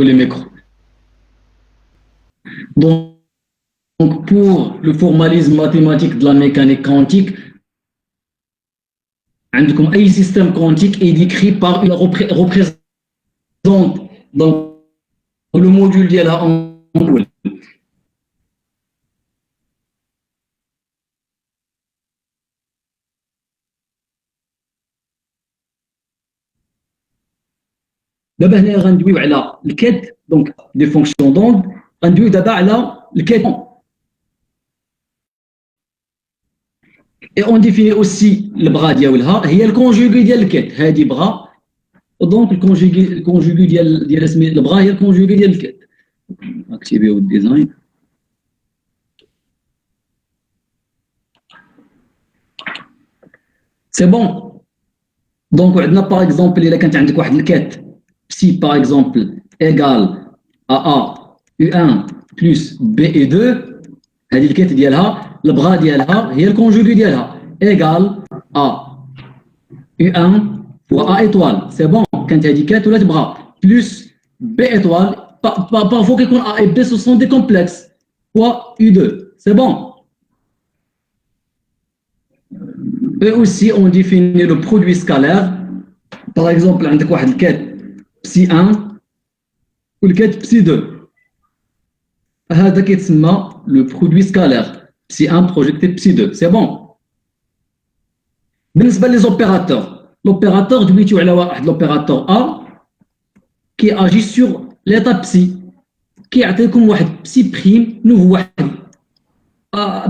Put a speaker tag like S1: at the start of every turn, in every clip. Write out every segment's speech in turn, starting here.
S1: les micros. Donc, pour le formalisme mathématique de la mécanique quantique, عندكم أي système quantique est décrit par une représente donc le module ديالها en أول. دابا هنا غندويو على الكيت دونك دي فونكسيون دوند غندويو دابا على الكيت et on définit aussi البغا ديالها هي الكونجوغي ديال الكيت هذه بغا دونك الكونجوغي ديال اسمي البغا هي الكونجوغي ديال الكيت اكتيفيو الديزاين سي بون دونك عندنا باغ اكزومبل الا كانت عندك واحد الكيت si par exemple égale à A U1 plus B et 2 هذه الكيت ديالها البغا ديالها هي الكونجوغي ديالها égale à U1 fois A étoile c'est bon كانت هذه كيت ولا تبغى plus B étoile parfois كيكون A et B ce sont des complexes fois U2 c'est bon et aussi on définit le produit scalaire par exemple عندك واحد الكيت psi 1 والكيت psi 2 هذا كيتسمى le produit scalaire psi 1 projeté psi 2 c'est bon بالنسبه لي زوبيراتور l'opérateur دويتو على واحد l'opérateur A qui agit sur l'état psi كيعطيكم واحد psi prime نوفو واحد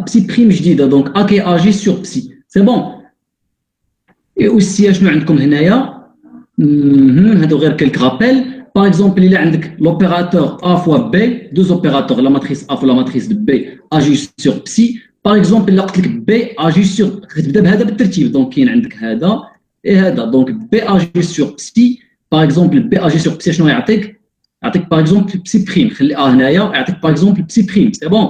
S1: psi prime جديده دونك A qui agit sur psi c'est bon et aussi شنو عندكم هنايا هادو غير quelques rappels par exemple il y a l'opérateur A fois B deux opérateurs la matrice A fois la matrice de B agit sur psi par exemple il قلت لك B agit sur كتبدا بهذا بالترتيب دونك كاين عندك هذا et هذا دونك B agit sur psi par exemple B agit sur psi شنو يعطيك par exemple psi prime خلي A هنايا يعطيك par exemple psi prime c'est bon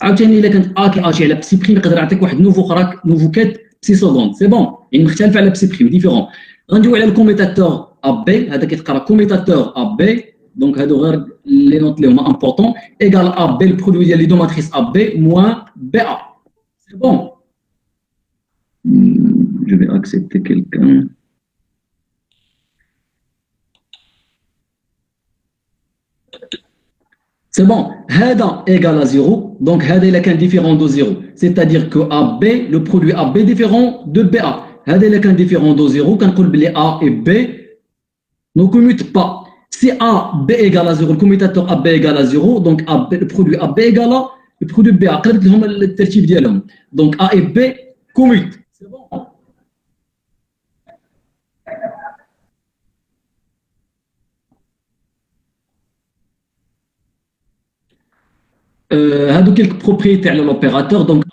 S1: عاوتاني الا كانت A كي اجي على psi prime يقدر يعطيك واحد نوفو كات psi seconde c'est bon يعني مختلف على psi prime différent غندويو على الكوميتاتور AB هذا كيتقرا كوميتاتور AB دونك هادو غير لي نوت اللي هما امبورطون ايغال AB البرودوي ديال لي دو ماتريس AB موان BA سي بون جو في اكسبتي كيلكان سي بون هذا ايغال ا 0 دونك هذا الا كان ديفيرون دو 0 c'est-à-dire que AB le produit AB différent de BA هذا الا كان ديفيرون دو 0 كنقول بلي A et B ne commutent pas. Si A, B égale à 0, le commutateur AB égale à 0, donc AB, le produit AB égale à le produit BA. Donc A et B commutent. C'est bon. هادو quelques propriétés على l'opérateur donc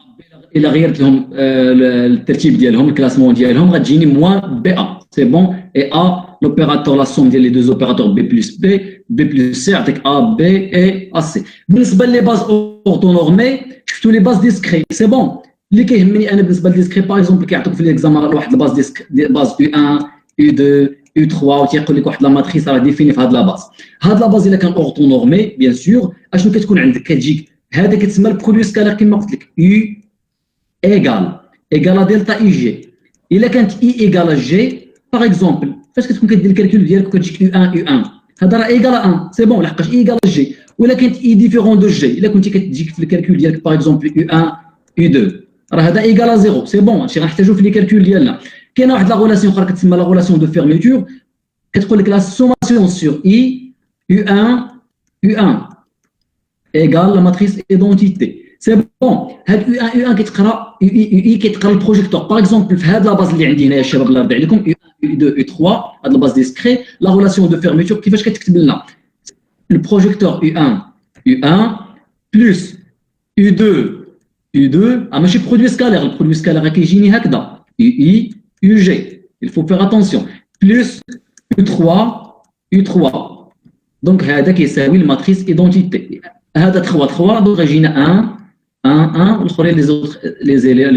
S1: إلا غيرت لهم الترتيب ديالهم الكلاسمون ديالهم غتجيني موان BA. C'est bon. Et A l'opérateur, la somme des deux opérateurs B plus B, B plus C, avec A, B et AC. بالنسبة les bases orthonormées, شفتوا les bases discrètes, c'est bon. اللي كيهمني أنا بالنسبة للديسكري باغ اكزومبل كيعطوك في ليكزامان واحد الباز باز U1, U2, U3 وتيقول لك واحد لا ماتريس راه ديفيني في هاد لا باز. هاد لا باز إلا كان orthonormé بيان سور اشنو كتكون عندك كتجيك هذا كيتسمى البرودوي سكالير كما قلت لك U égal à delta IG. إلا كانت I égal à G باغ اكزومبل فاش كتكون كدير الكالكول ديالك وكتجيك U1 هذا راه ايغال 1 سي بون لحقاش اي ايغال جي ولا كانت اي ديفيرون دو جي الا كنتي كتجيك في الكالكول ديالك باغ اكزومبل U1 U2 راه هذا ايغال 0 سي بون هادشي غنحتاجو في لي كالكول ديالنا كاينه واحد لا غولاسيون اخرى كتسمى لا غولاسيون دو فيرميتور كتقول لك لا سوماسيون سور اي U1 ايغال لا ماتريس ايدونتيتي سي بون هاد U1 كيتقرا اي كيتقرا البروجيكتور باغ اكزومبل في هاد لا باز اللي عندي هنايا الشباب الله يرضي عليكم U2 U3 هاد la base discrète la relation de fermeture كيفاش كتكتب لنا le projecteur U1 plus U2 ماشي produit scalaire le produit scalaire كيجيني هكذا UI UG il faut faire attention plus U3 donc هذا كيساوي الماتريس ايدونتيتي هذا 3 دونك غيجينا 1 والاخرين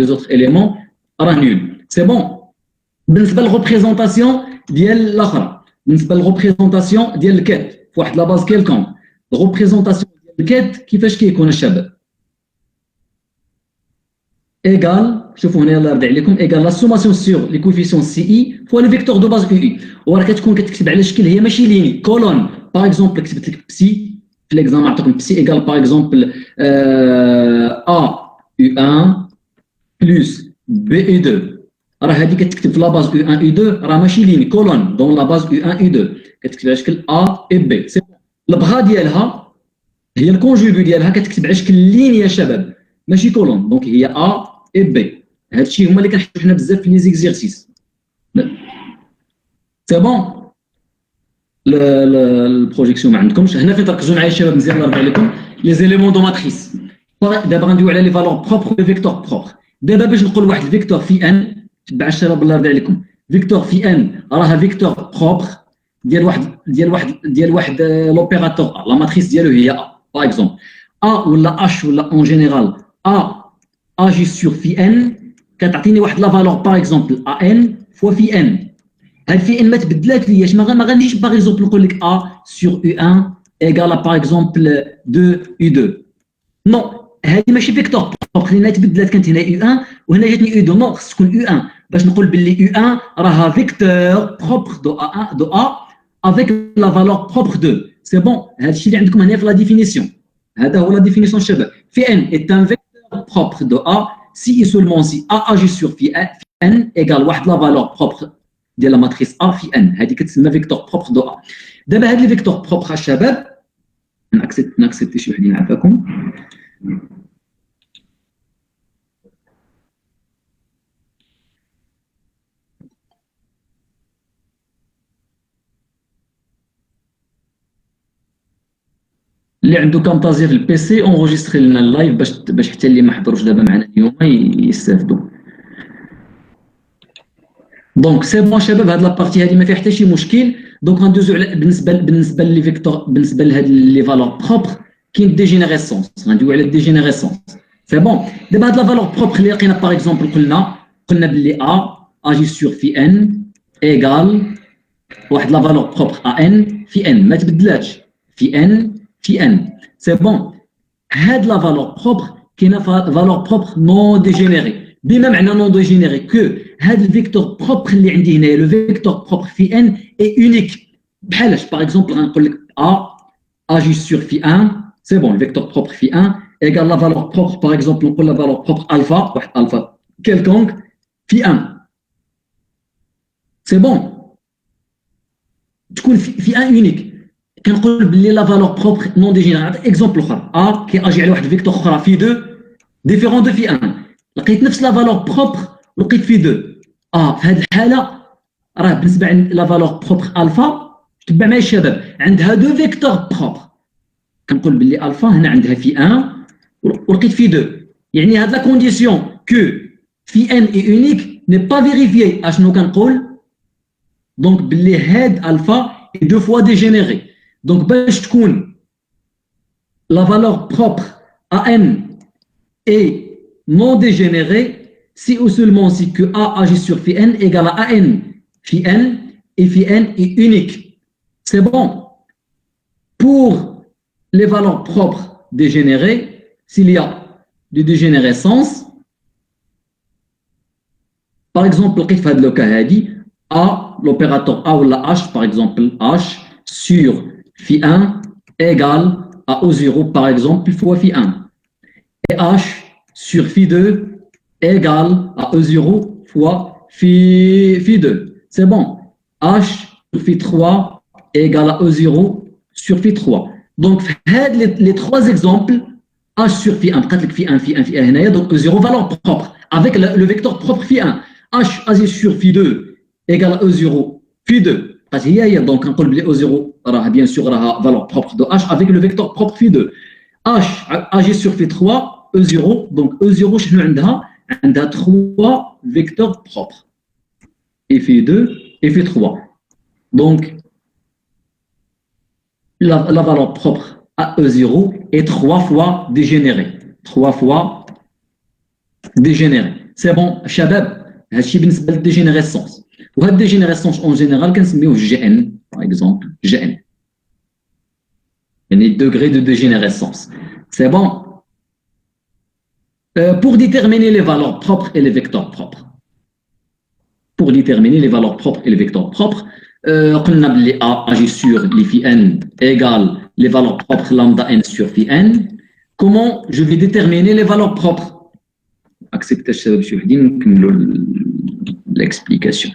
S1: les autres éléments راه نول سي بون بالنسبه للريبريزونطاسيون ديال الاخرى بالنسبه للريبريزونطاسيون ديال الكات واحد لا باز كيلكون ريبريزونطاسيون ديال الكاد كيفاش كيكون الشباب ايغال شوفوا هنا الله يرضي عليكم ايغال لا سوماسيون سور لي كوفيسيون سي اي فوا لي فيكتور دو باز او اي وراه كتكون كتكتب على شكل هي ماشي ليني كولون باغ اكزومبل كتبت لك بسي في ليكزام عطيكم بسي ايغال باغ اكزومبل ا يو 1 بلس بي اي 2 راه هذه كتكتب في لا باز يو 1 يو 2 راه ماشي ليني كولون دون لا باز يو 1 يو 2 كتكتب على شكل ا اي بي البغا ديالها هي الكونجوغي ديالها كتكتب على شكل لين يا شباب ماشي كولون دونك هي ا اي بي هادشي هما اللي كنحطو حنا بزاف في لي زيكزيرسيس سي بون البروجيكسيون ما عندكمش هنا فين تركزوا معايا الشباب مزيان الله يرضي عليكم لي زيليمون دو ماتريس دابا غندويو على لي فالور بروبر لي فيكتور بروبر دابا باش نقول واحد الفيكتور في ان تبع الشباب الله يرضي عليكم فيكتور في ان راها فيكتور بروبر ديال واحد لوبيراتور لا ماتريس ديالو هي ا باغ اكزومبل ا ولا اش ولا اون جينيرال ا اجي سور في ان كتعطيني واحد لا فالور باغ اكزومبل ا ان فوا في ان هاد في ان ما تبدلات لياش ما غاديش باغ اكزومبل نقول لك ا سور يو 1 ايغال باغ اكزومبل 2 يو 2 نو هذه ماشي فيكتور بروبر لان تبدلات كانت هنا يو 1 وهنا جاتني يو 2 نو خص تكون يو 1 باش نقول باللي يو 1 راها فيكتور بروبر دو ا avec la valeur propre de c'est bon هذا الشيء اللي عندكم هنا في لا ديفينيسيون هذا هو لا ديفينيسيون شباب في ان est un vecteur propre de a si et seulement si a agit sur في n égale واحد لا valeur propre ديال لا ماتريس a في n هذه كتسمى فيكتور بروبر دو a دابا هاد لي فيكتور بروبر الشباب ناكسبتي شي وحدين عافاكم اللي عنده كامتازيا في البي سي اونجستري لنا اللايف باش حتى اللي ما حضروش دابا معنا اليوم يستافدوا دونك سي بون شباب هاد لابارتي هادي ما فيها حتى شي مشكل دونك غندوزو على بالنسبه لي فيكتور بالنسبه لهاد لي فالور بروبر كاين ديجينيريسونس غندويو على الديجينيريسونس سي بون دابا هاد لا فالور بروبر اللي لقينا باغ اكزومبل قلنا باللي ا اجي سور في ان ايغال واحد لا فالور بروبر ا ان في ان ما تبدلاتش في ان في ان سي بون هاد لا فالور بروبر كاينه فالور بروبر نون ديجينيري بما معنى نون ديجينيري كو هاد الفيكتور بروبر اللي عندي هنايا لو فيكتور بروبر في ان اي اونيك بحالاش باغ اكزومبل غنقول لك ا اجي سور في 1 سي بون الفيكتور بروبر في 1 ايغال لا فالور بروبر باغ اكزومبل نقول لا فالور بروبر الفا واحد الفا كيلكونك في 1 سي بون تكون في 1 اونيك كنقول باللي لا فالور بروبر نون ديجينيري نعطي اكزومبل اخر ا كي اجي على واحد فيكتور اخرى في 2 ديفيرون دو في 1 لقيت نفس لا فالور بروبر لقيت في 2 في هذه الحاله راه بالنسبه لا فالور بروبر الفا تبع معايا الشباب عندها دو فيكتور بروبر كنقول باللي الفا هنا عندها في 1 ولقيت في 2 يعني هاد لا كونديسيون كو في ان اي اونيك ني با فيريفيي اشنو كنقول دونك باللي هاد الفا اي دو فوا ديجينيري دونك باش تكون لا فالور بروبر ا ان اي non dégénéré si ou seulement si que A agit sur phi n égale à AN phi n et phi n est unique. C'est bon. Pour les valeurs propres dégénérées, s'il y a de dégénérescence, par exemple, le cas A, l'opérateur A ou la H, par exemple, H sur phi 1 égale à O0, par exemple, fois phi 1. Et H sur phi 2 égale à E0 fois phi 2. C'est bon. H sur phi 3 égale à E0 sur phi 3. Donc, les trois exemples, H sur phi 1, phi 1, phi 1, phi 1, donc E0 valeur propre, avec le vecteur propre phi 1. H sur phi 2 égale à E0 phi 2. Donc, on peut E0, bien sûr, valeur propre de H avec le vecteur propre phi 2. H agit sur phi 3 E0, donc E0, عندها 3 vecteurs propres. Et phi 2 et phi 3. Donc, la valeur propre à E0 est 3 fois dégénérée. 3 fois dégénérée. C'est bon, Shabab, c'est بالنسبة للديجينيريسونس. وهاد الديجينيريسونس en général كنسميوه GN, par exemple, GN. degré de dégénérescence. C'est bon. Pour déterminer les valeurs propres et les vecteurs propres. Pour déterminer les valeurs propres et les vecteurs propres, قلنا بلي A agit sur les phi n égale les valeurs propres lambda n sur phi n. Comment je vais déterminer les valeurs propres? Acceptez الشباب شي وحدين نكملوا l'explication.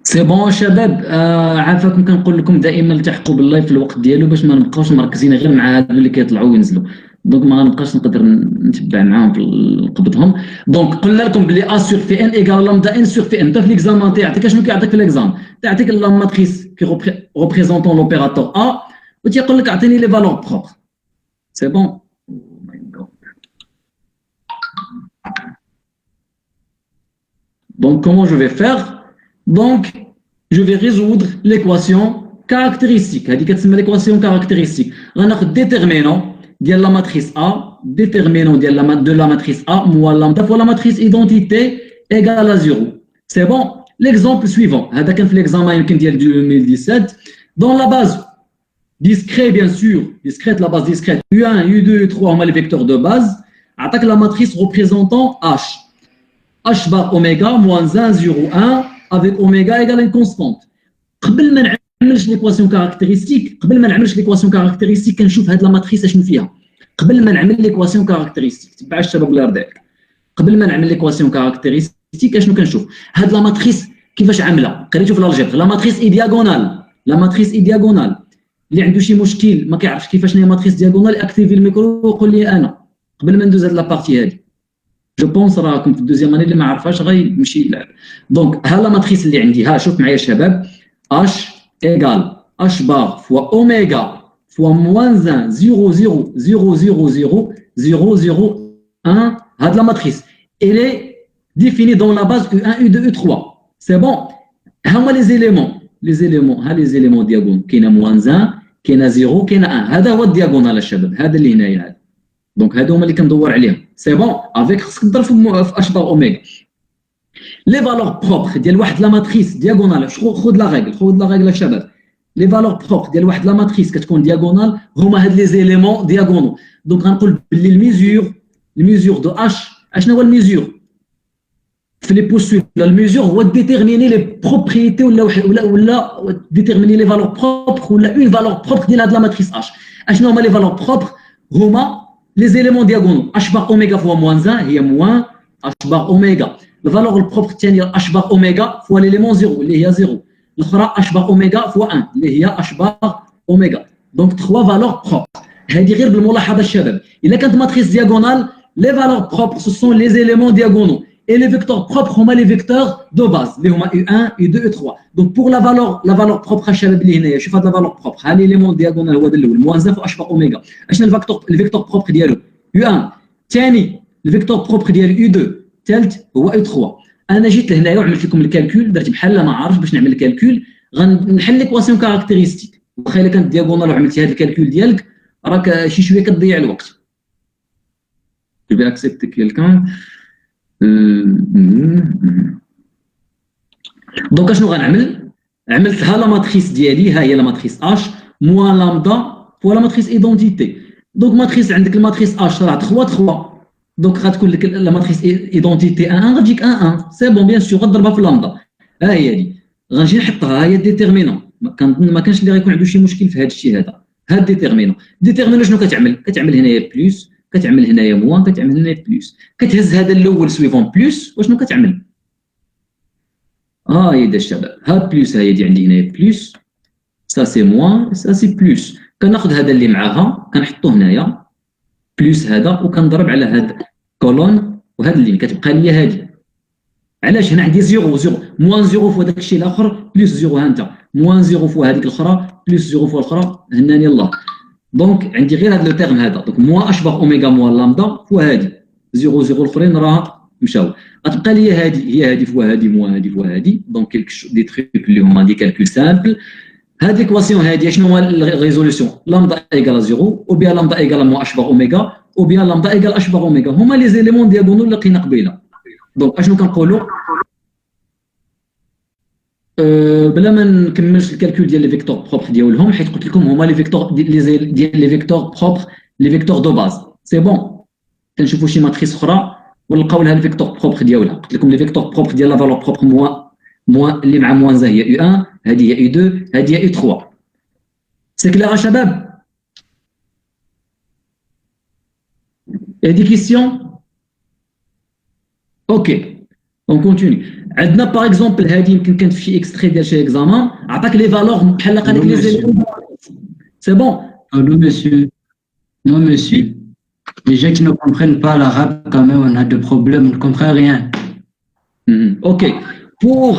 S1: سي بون شباب عافاكم كنقول لكم دائما التحقوا باللايف في الوقت ديالو باش ما نبقاوش مركزين غير مع هادو اللي كيطلعوا وينزلوا دونك ما غنبقاش نقدر نتبع معاهم في قبضهم دونك قلنا لكم بلي ا سور في ان ايكال لامدا ان سور في ان. انت في ليكزامان تيعطيك اشنو كيعطيك في ليكزام؟ تيعطيك لا ماتريس كي ريبريزونطون لوبيراتور ا وتيقول لك اعطيني لي فالور بروبر. سي بون. Donc comment je vais faire? Donc, je vais résoudre l'équation caractéristique. C'est l'équation caractéristique. On a déterminant de la matrice A, déterminant de la matrice A, moins lambda fois la matrice identité égale à 0. C'est bon. L'exemple suivant. C'est l'examen de 2017. Dans la base discrète, bien sûr, discrète, la base discrète, U1, U2, U3, on a les vecteurs de base. Attaque la matrice représentant H. H bar oméga moins 1, 0, 1 avec oméga égale une constante. قبل ما نعملش ليكواسيون كاركتيرستيك l'équation caractéristique كنشوف هاد لا ماتريس اشنو فيها. قبل ما نعمل ليكواسيون كاركتيرستيك تبع الشباب الله يرضيك. قبل ما نعمل ليكواسيون كاركتيرستيك اشنو كنشوف؟ هاد لا ماتريس كيفاش عامله؟ قريتو في الالجبر لا ماتريس اي دياغونال. لا ماتريس اي دياغونال اللي عنده شي مشكل ما كيعرفش كيفاش هي ماتريس دياغونال اكتيفي الميكرو وقول لي انا قبل ما ندوز هاد لابارتي هادي. جو بونس راكم في الدوزيام اني اللي ما عرفهاش غيمشي يلعب. دونك ها لا ماتريس اللي عندي ها شوف معايا شباب اش ايغال اش بار فوا اوميغا فوا موان 1 0 0 0 0 0 0 0 1 هاد لا ماتريس elle est définie dans la base U1 U2 U3. c'est bon. ها هما les éléments ها les éléments دياغون كاينه موان 1 كاينه 0 كاينه 1 هذا هو الدياغونال الشباب هذا اللي هنايا هذا. دونك هادو هما اللي كندور عليهم. سي بون افيك خصك تضرب في اش بار اوميغا. لي فالور بروبر ديال واحد لا ماتريس دياغونال خذ لا ريغل الشباب. لي فالور بروبر ديال واحد لا ماتريس كتكون دياغونال هما هاد لي زيليمون دياغونو. دونك غنقول بلي الميزور دو اش اشنو هو الميزور في لي بوستول. الميزور هو ديتيرميني لي بروبريتي ولا ديتيرميني لي فالور بروبر ولا اون فالور بروبر ديال هاد لا ماتريس اش. اشنو هما لي فالور بروبر؟ هما les éléments diagonaux h bar oméga fois moins 1 هي moins h bar oméga. la valeur propre الثانيه h bar oméga fois l'élément 0 اللي هي 0. الاخرى h bar oméga fois 1 اللي هي h bar oméga. donc 3 valeurs propres. هذه غير بالملاحظه الشباب. الا كانت ماتريس دياغونال les valeurs propres ce sont les éléments diagonaux et les vecteurs propres هما les vecteurs de base اللي هما U1 U2 U3. donc pour la valeur propre الشباب اللي هنايا شوف هذا la valeur propre ها l'élément diagonal هو هذا الاول moins 1 fois h bar oméga. اشنو الفيكتور بروبر ديالو؟ U1. ثاني الفيكتور بروبر ديال U2. ثالث هو U3. انا جيت لهنايا وعملت لكم الكالكول درت بحال ما عارف باش نعمل الكالكول غنحل ليكواسيون كاركتيرستيك. واخا الا كانت دياغونال وعملتي هذا الكالكول ديالك راك شي شويه كتضيع الوقت. Je vais accepter quelqu'un. دونك اشنو غنعمل؟ عملت ها لا ماتريس ديالي ها هي لا ماتريس اش موان لامدا فوا لا ماتريس ايدونتيتي. دونك ماتريس عندك الماتريس اش راه 3 3 دونك غتكون لك لا ماتريس ايدونتيتي 1 1 غتجيك 1 1. سي بون بيان سور غضربها في لامدا ها هي هادي غنجي نحطها ها هي الديتيرمينون. كنظن ما كانش اللي غيكون عنده شي مشكل في هذا الشيء هذا. ها الديتيرمينون شنو كتعمل هنايا بلس كتعمل هنايا موان كتعمل هنايا بلس كتهز هذا الاول سويفون بلس وشنو كتعمل؟ هي دا الشباب ها بلس هي دي عندي هنايا بلس سا سي موان سا سي بلس. كناخذ هذا اللي معاها كنحطو هنايا بلس هذا وكنضرب على هاد كولون وهاد اللي كتبقى ليا هادي علاش هنا عندي 0 0 موان 0 في هذاك الشيء الاخر بلس 0 ها انت موان 0 في هذيك الاخرى بلس 0 في الاخرى هناني الله دونك عندي غير هذا لو تيرم هذا دونك موان اشبه اوميغا موان لامدا فوا هذه 0 0 الاخرين راه مشاو غتبقى لي هذه هي هذه فوا هذه موان هذه فوا هذه دونك كيلك دي تريك اللي هما دي كالكول سامبل هذه ليكواسيون هذه شنو هو الريزوليسيون لامدا ايكال 0 او بيان لامدا ايكال موان اشبه اوميغا او بيان لامدا ايكال اشبه اوميغا هما لي زيليمون ديالونو اللي لقينا قبيله دونك اشنو كنقولوا بلا ما نكملش الكالكول ديال لي فيكتور بروبر ديالهم حيت قلت لكم هما لي فيكتور ديال لي فيكتور بروبر لي فيكتور دو باز سي بون تنشوفوا شي ماتريس اخرى ونلقاو لها الفيكتور بروبر ديالها قلت لكم لي فيكتور بروبر ديال لا فالور بروبر موان اللي مع موان زا هي U1 هذه هي U2 هذه هي U3 سي كلير شباب هذه كيسيون اوكي اون كونتيني عندنا باغ اكزومبل هذه يمكن كانت في شي اكستري ديال شي اكزامان عطاك لي فالور بحال هكا لي زيرو سي بون
S2: Non, monsieur. Non, monsieur. Les gens qui ne comprennent pas l'arabe, quand même, on a des problèmes, on ne comprend rien.
S1: Ok. Pour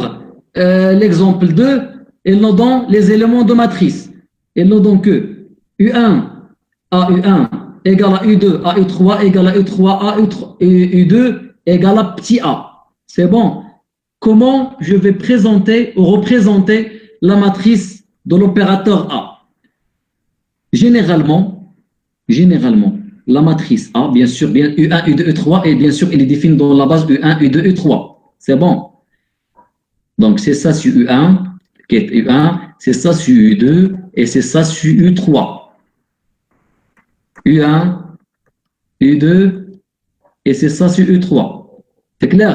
S1: l'exemple 2, ils nous donnent les éléments de matrice. Ils nous donnent que U1 à U1 égale à U2 à U3 égale à U3 à U2 égale à petit a. C'est bon. Comment je vais présenter ou représenter la matrice de l'opérateur A? Généralement, la matrice A, bien sûr, bien U1, U2, U3, et bien sûr, elle est définie dans la base U1, U2, U3. C'est bon. Donc, c'est ça sur U1, qui est U1, c'est ça sur U2, et c'est ça sur U3. U1, U2, et c'est ça sur U3. C'est clair?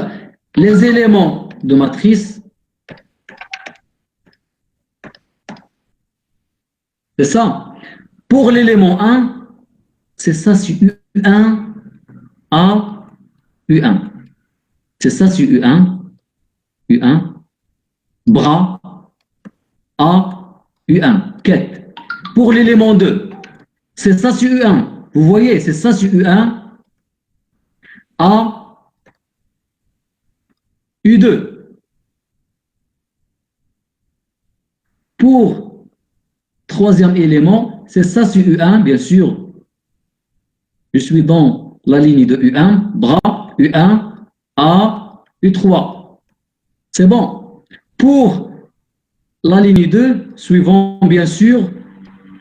S1: Les éléments de matrice, c'est ça. Pour l'élément 1, c'est ça sur U1 à U1. C'est ça sur U1, U1, bras à U1, quête. Pour l'élément 2, c'est ça sur U1. Vous voyez, c'est ça sur U1 à U2. Pour troisième élément, c'est ça sur U1, bien sûr. Je suis dans la ligne de U1, bras, U1 à U3. C'est bon. Pour la ligne 2, suivant bien sûr,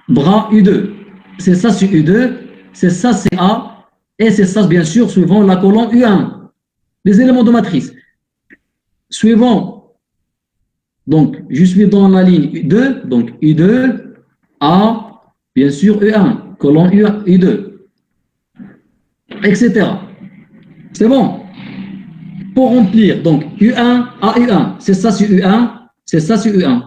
S1: bras U2. C'est ça sur U2, c'est ça c'est A, et c'est ça bien sûr suivant la colonne U1. Les éléments de matrice. Suivant, donc je suis dans la ligne U2, donc U2 à bien sûr U1, colonne U2, etc. C'est bon. Pour remplir, donc U1 à U1, c'est ça sur U1, c'est ça sur U1.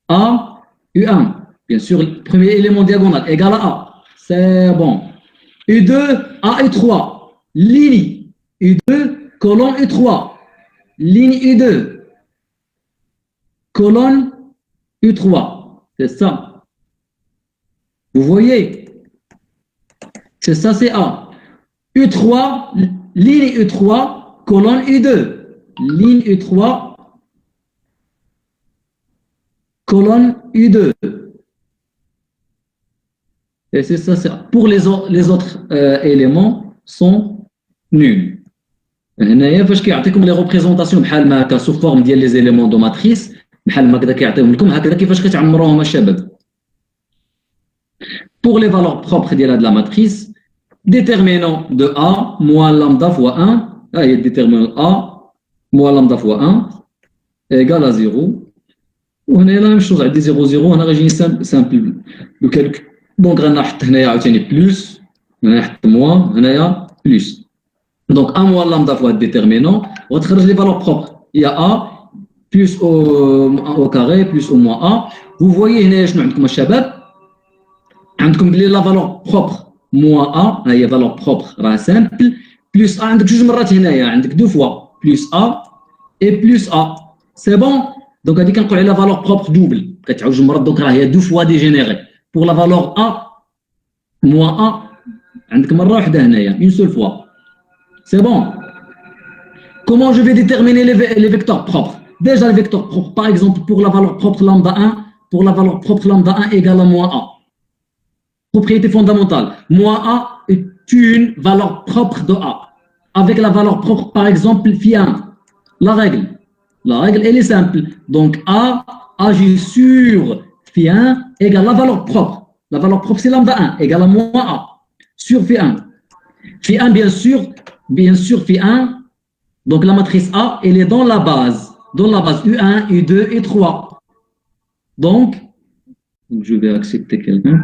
S1: A, U1, bien sûr, le premier élément diagonal égal à A. C'est bon. U2 à U3, ligne U2, colonne U3, ligne U2, colonne U3. C'est ça. Vous voyez? C'est ça, c'est A. U3, ligne U3, colonne U2. Ligne U3, colonne U2. Et c'est ça, c'est A. Pour les autres éléments sont nuls. هنايا فاش كيعطيكم لي ريبريزونطاسيون بحال ما هكا سو فورم ديال لي زيليمون دو ماتريس بحال ما هكذا كيعطيهم لكم هكذا كيفاش كتعمروهم الشباب. Pour les valeurs propres de la matrice, déterminant de A moins lambda fois 1, là il y a déterminant A moins lambda fois 1 égale à 0. On est la même chose, عندي 0 0 هنا غيجيني simple le calcul. Donc غنحط هنايا عاوتاني بلس هنا نحط موان هنايا بلس. Donc A moins lambda fois déterminant, on va les valeurs propres. Il y a A plus au carré plus au moins A. Vous voyez هنا شنو عندكم الشباب؟ عندكم بلي لا فالور بروبر موان ا هي فالور بروبر راه سامبل بلس ا عندك جوج مرات هنايا عندك دو فوا بلس ا اي بلس ا سي بون دونك هذه كنقول عليها فالور بروبر دوبل كتعاود جوج مرات دونك راه هي دو فوا ديجينيري بور لا فالور ا موان ا عندك مره واحده هنايا اون سول فوا سي بون Comment je vais déterminer les vecteurs propres? Déjà, les vecteurs propres, par exemple, pour la valeur propre lambda 1, pour la valeur propre lambda 1 égale à moins A. Propriété fondamentale. Moins A est une valeur propre de A. Avec la valeur propre, par exemple, phi 1. La règle, elle est simple. Donc, A agit sur phi 1 égale la valeur propre. La valeur propre, c'est lambda 1 égale à moins A sur phi 1. Phi 1, bien sûr, phi 1. Donc, la matrice A, elle est dans la base U1, U2 et 3. Donc je vais accepter quelqu'un.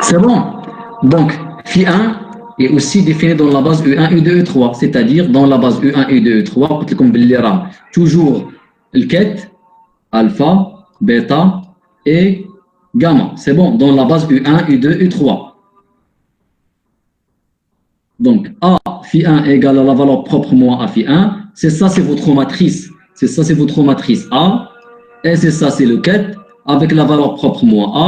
S1: C'est bon. Donc, phi 1 est aussi défini dans la base U1, U2, U3, c'est-à-dire dans la base U1, U2, U3, comme toujours le quête, alpha, bêta et gamma. C'est bon, dans la base U1, U2, U3. Donc, A phi 1 égale à la valeur propre moins A phi 1. C'est ça, c'est votre matrice. C'est ça, c'est votre matrice A. Et c'est ça, c'est le quête avec la valeur propre moins A.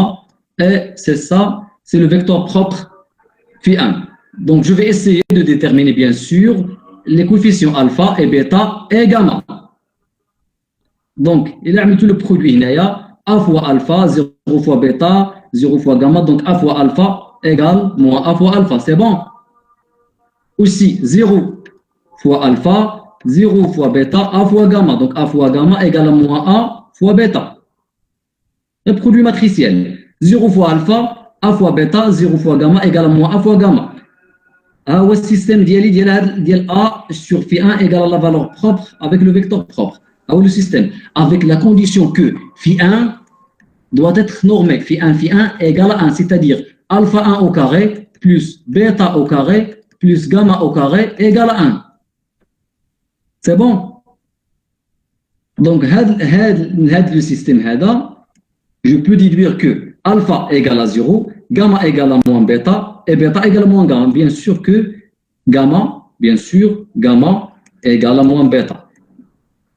S1: Et c'est ça, c'est le vecteur propre phi 1. Donc, je vais essayer de déterminer, bien sûr, les coefficients alpha et bêta et gamma. Donc, il a mis tout le produit. Il y a A fois alpha, 0 fois bêta, 0 fois gamma. Donc, A fois alpha égale moins A fois alpha. C'est bon? Aussi, 0 fois alpha, 0 fois bêta, A fois gamma. Donc, A fois gamma égale à moins A fois bêta. Le produit matriciel. 0 fois alpha, A fois bêta, 0 fois gamma égale à moins A fois gamma. Le système dial A sur phi 1 égale à la valeur propre avec le vecteur propre. Le système, avec la condition que phi 1 doit être normé. Phi 1 égale à 1, c'est-à-dire alpha 1 au carré plus bêta au carré plus gamma au carré égale à 1. C'est bon? Donc, le système, je peux déduire que alpha égale à 0, gamma égale à moins bêta et bêta égale à moins gamma. Bien sûr que gamma égale à moins bêta.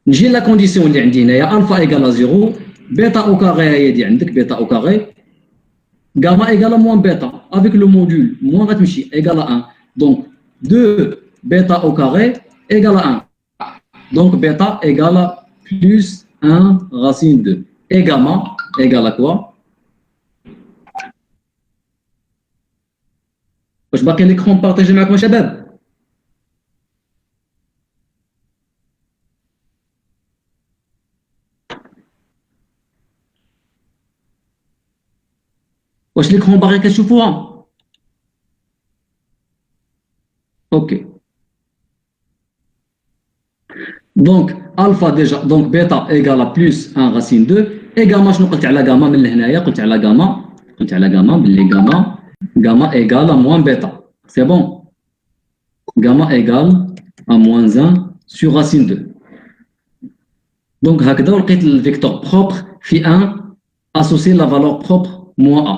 S1: J'ai la condition اللي عندي هنايا alpha égale à 0, bêta au carré هي دي عندك bêta au carré, gamma égale à moins bêta avec le module moins غتمشي égale à 1. Donc 2 bêta au carré égale à 1. Donc bêta égale à plus 1 racine 2. Et gamma égale à quoi? واش باقي l'écran partagé معكم يا شباب؟ واش l'écran باغي كتشوفوها؟ اوكي. Donc alpha déjà, donc bêta égale à plus 1 racine 2 et gamma شنو قلت على gamma من لهنايا؟ قلت على gamma باللي gamma égale à moins bêta. C'est bon? Gamma égale à moins 1 sur racine 2. Donc هكذا لقيت le vecteur propre phi 1 associé la valeur propre moins A.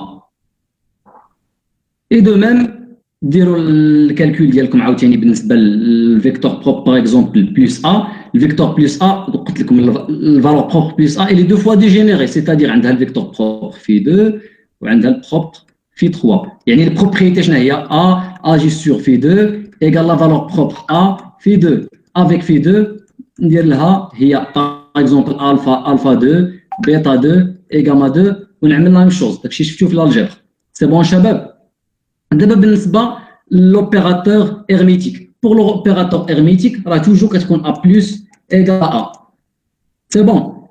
S1: Et de même ديروا الكالكول ديالكم عاوتاني بالنسبه للفيكتور بروب باغ اكزومبل بلس ا. الفيكتور بلس ا قلت لكم الفالور بروب بلس ا اللي دو فوا ديجينيري، سيتادير عندها الفيكتور بروب في 2 وعندها البروب في 3. يعني البروبريتي شنو هي؟ ا اجي سور في 2 ايغال لا فالور بروب ا في 2 افيك في 2 ندير لها هي باغ اكزومبل الفا 2 بيتا 2 اي غاما 2 ونعمل لا ميم شوز. داكشي شفتو في الالجبر. سي بون شباب؟ دابا بالنسبه لوبيراتور هيرميتيك. بور لوبيراتور هيرميتيك راه توجور كتكون ا بلس ايغال ا. سي بون.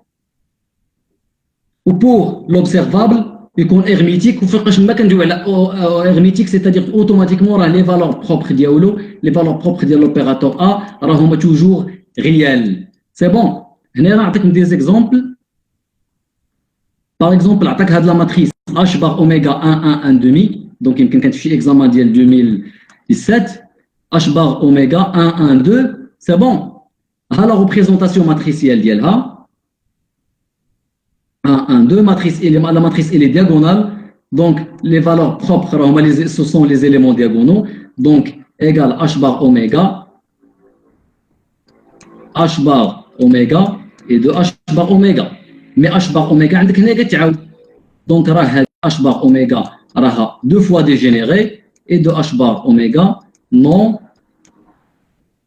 S1: وبور لوبسيرفابل يكون هيرميتيك وفوقاش ما كندويو على هيرميتيك سيتادير اوتوماتيكمون راه لي فالور بروبر ديالو لي فالور بروبر ديال لوبيراتور ا راه هما توجور ريال. سي بون. هنا نعطيك دي زيكزامبل. باغ اكزومبل عطاك هاد لا ماتريس اش بار اوميغا 1 1 1 دومي. دونك يمكن كانت في اكزامان ديال 2017 اش بار اوميغا 1 1 2. سي بون. ها لا ريبريزونطاسيون ماتريسيال ديالها 1 1 2 matrice la matrice elle est diagonale, donc les valeurs propres ce sont les éléments diagonaux, donc égale h bar oméga H bar oméga et de H bar oméga. Mais H bar oméga, donc H bar oméga raha deux fois dégénéré et de H bar oméga non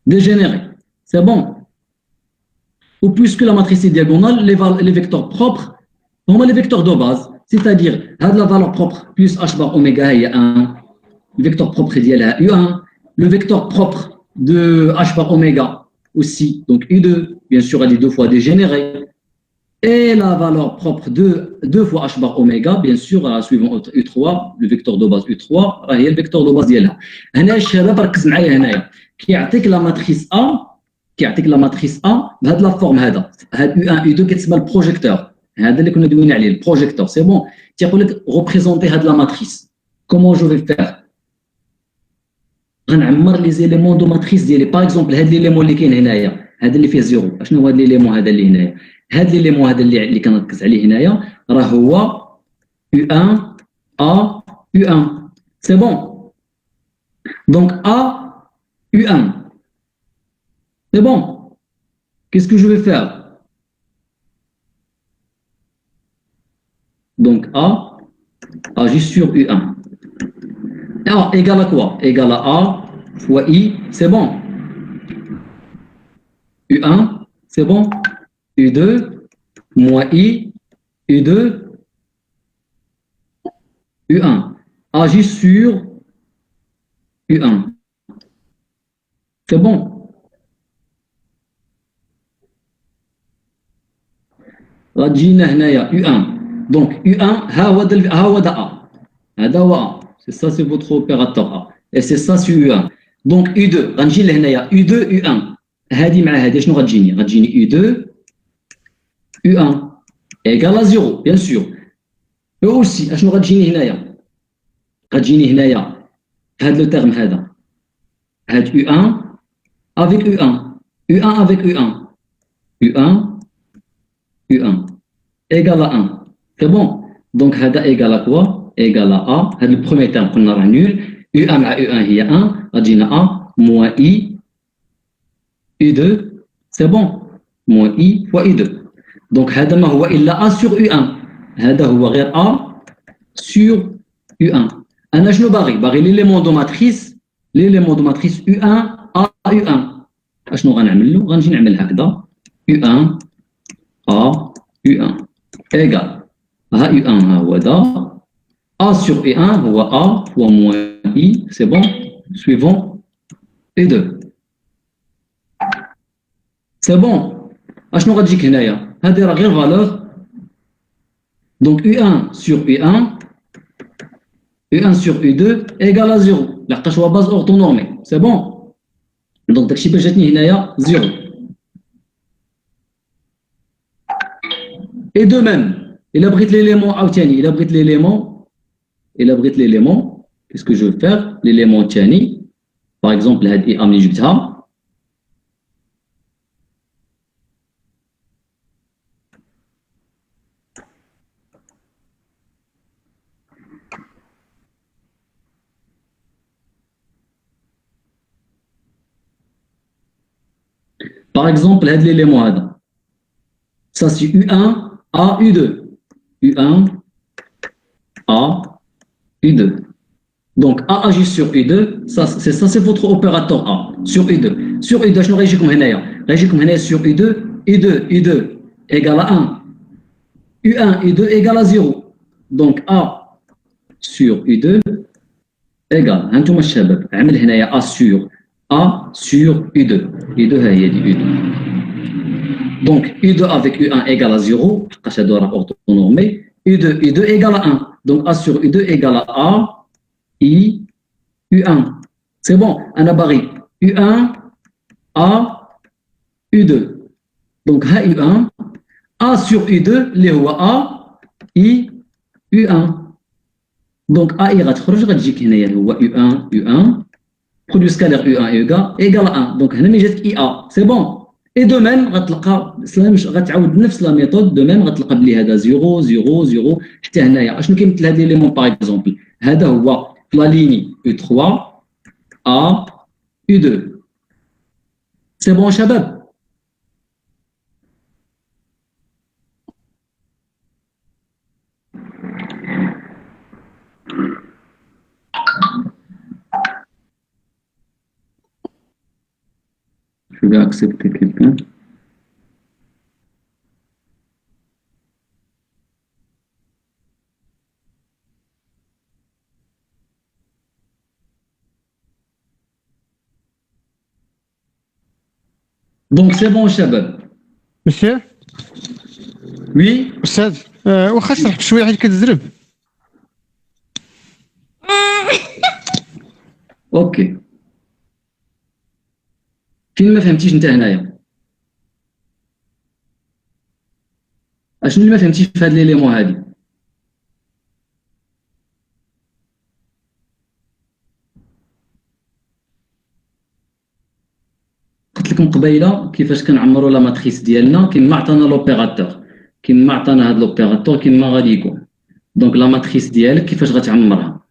S1: dégénéré. C'est bon. Ou puisque la matrice est diagonale, les vecteurs propres sont les vecteurs de base. C'est-à-dire, la valeur propre plus H bar oméga est 1. Le vecteur propre est U1. Le vecteur propre de H bar oméga aussi, donc U2, bien sûr, elle est deux fois dégénérée. Et la valeur propre de 2 fois H bar oméga, bien sûr, suivant U3, le vecteur de base U3, il y a le vecteur de base ديالها. هنا الشباب ركز معايا هنايا كيعطيك لا ماتريس A كيعطيك لا ماتريس A بهذا لا فورم هذا U1 U2 كتسمى البروجيكتور هذا اللي كنا دوينا عليه البروجيكتور سي بون تيقول لك ريبريزونتي هذه لا ماتريس كومون جو في فير غنعمر لي زيليمون دو ماتريس ديالي باغ اكزومبل هذا ليليمون اللي كاين هنايا هذا اللي فيه زيرو شنو هو هذا ليليمون هذا اللي هنايا هذا ليليمون هذا اللي كنركز عليه هنايا راه هو U1 A U1 c'est bon donc A U1 c'est bon qu'est-ce que je vais faire donc A agit sur U1 A égale à quoi égale à A fois I c'est bon U1 c'est bon U2 moins I U2 U1 agit sur U1 c'est bon غتجينا هنايا U1 donc U1 ها هو دا A هذا هو A c'est ça c'est votre opérateur A et c'est ça sur U1 donc U2 غنجي لهنايا U2 U1 هذه مع هذه شنو غتجيني U2 U1 égale à 0 bien sûr et aussi اشنو غتجيني هنايا غتجيني هنايا هذا لو تيرم هذا هاد U1 avec U1 U1 avec U1 U1 U1 égale à 1 c'est bon donc هذا égale à quoi égale à A هذا le premier terme قلنا راه nul U1 مع U1 هي 1 غتجينا A moins I U2 c'est bon moins I fois U2 donc هذا ما هو إلا A sur U1 هذا هو غير A sur U1 أنا شنو باغي l'élément de matrice U1 A U1 اشنو غنعمل له غنجي نعمل هكذا U1 A U1 égal ها U1 ها هو دا A sur U1 هو A fois moins I c'est bon suivant U2 c'est bon اشنو غتجيك هنايا هذه راه غير فالور donc U1 sur U1 U1 sur U2 égale à 0 لحقاش هو باز orthonormé c'est bon donc داكشي باش جاتني هنايا 0 et de même إلا بغيت l'élément عاوتاني إلا بغيت l'élément qu'est-ce que je veux faire l'élément الثاني par exemple هاد إي ملي جبتها par exemple هاد l'élément هذا ça c'est U1 A U2 U1 A U2 donc A agit sur U2 ça c'est votre opérateur A sur U2 sur U2 شنو غيجيكم هنايا sur U2 U2 égale à 1 U1 U2 égale à 0 donc A sur U2 égale هانتوما الشباب عمل هنايا A sur U2 U2 ها هي دي U2 donc U2 avec U1 égale à 0 parce que ça doit orthonormé U2 égale à 1 donc A sur U2 égale à A I U1 c'est bon أنا باغي U1 A U2 donc ها U1 A sur U2 اللي هو A I U1 donc A I غتخرج غتجيك هنايا هو U1 produit scalaire U1 égale à 1 donc هنا ملي جاتك IA c'est bon et de même غتلقى غتعاود نفس لا ميثود دو ميم غتلقى بلي هذا 0 0 0 حتى هنايا اشنو كيمثل هذا ليليمون باغ اكزومبل هذا هو في لا ليني U3 A U2 سي بون شباب Je vais accepter quelqu'un. Donc c'est bon, Shabab.
S3: مسيو
S1: Oui.
S3: استاذ واخا شرحت شويه حيت كتزرب.
S1: اوكي. فين ما فهمتيش انت هنايا؟ اشنو اللي ما فهمتيش في هاد ليليمون هادي؟ قلت لكم قبيله كيفاش كنعمروا لا ماتريس ديالنا كيما عطانا لوبيراتور، كيما عطانا هاد لوبيراتور كيما غادي يكون. دونك لا ماتريس ديالك كيفاش غتعمرها؟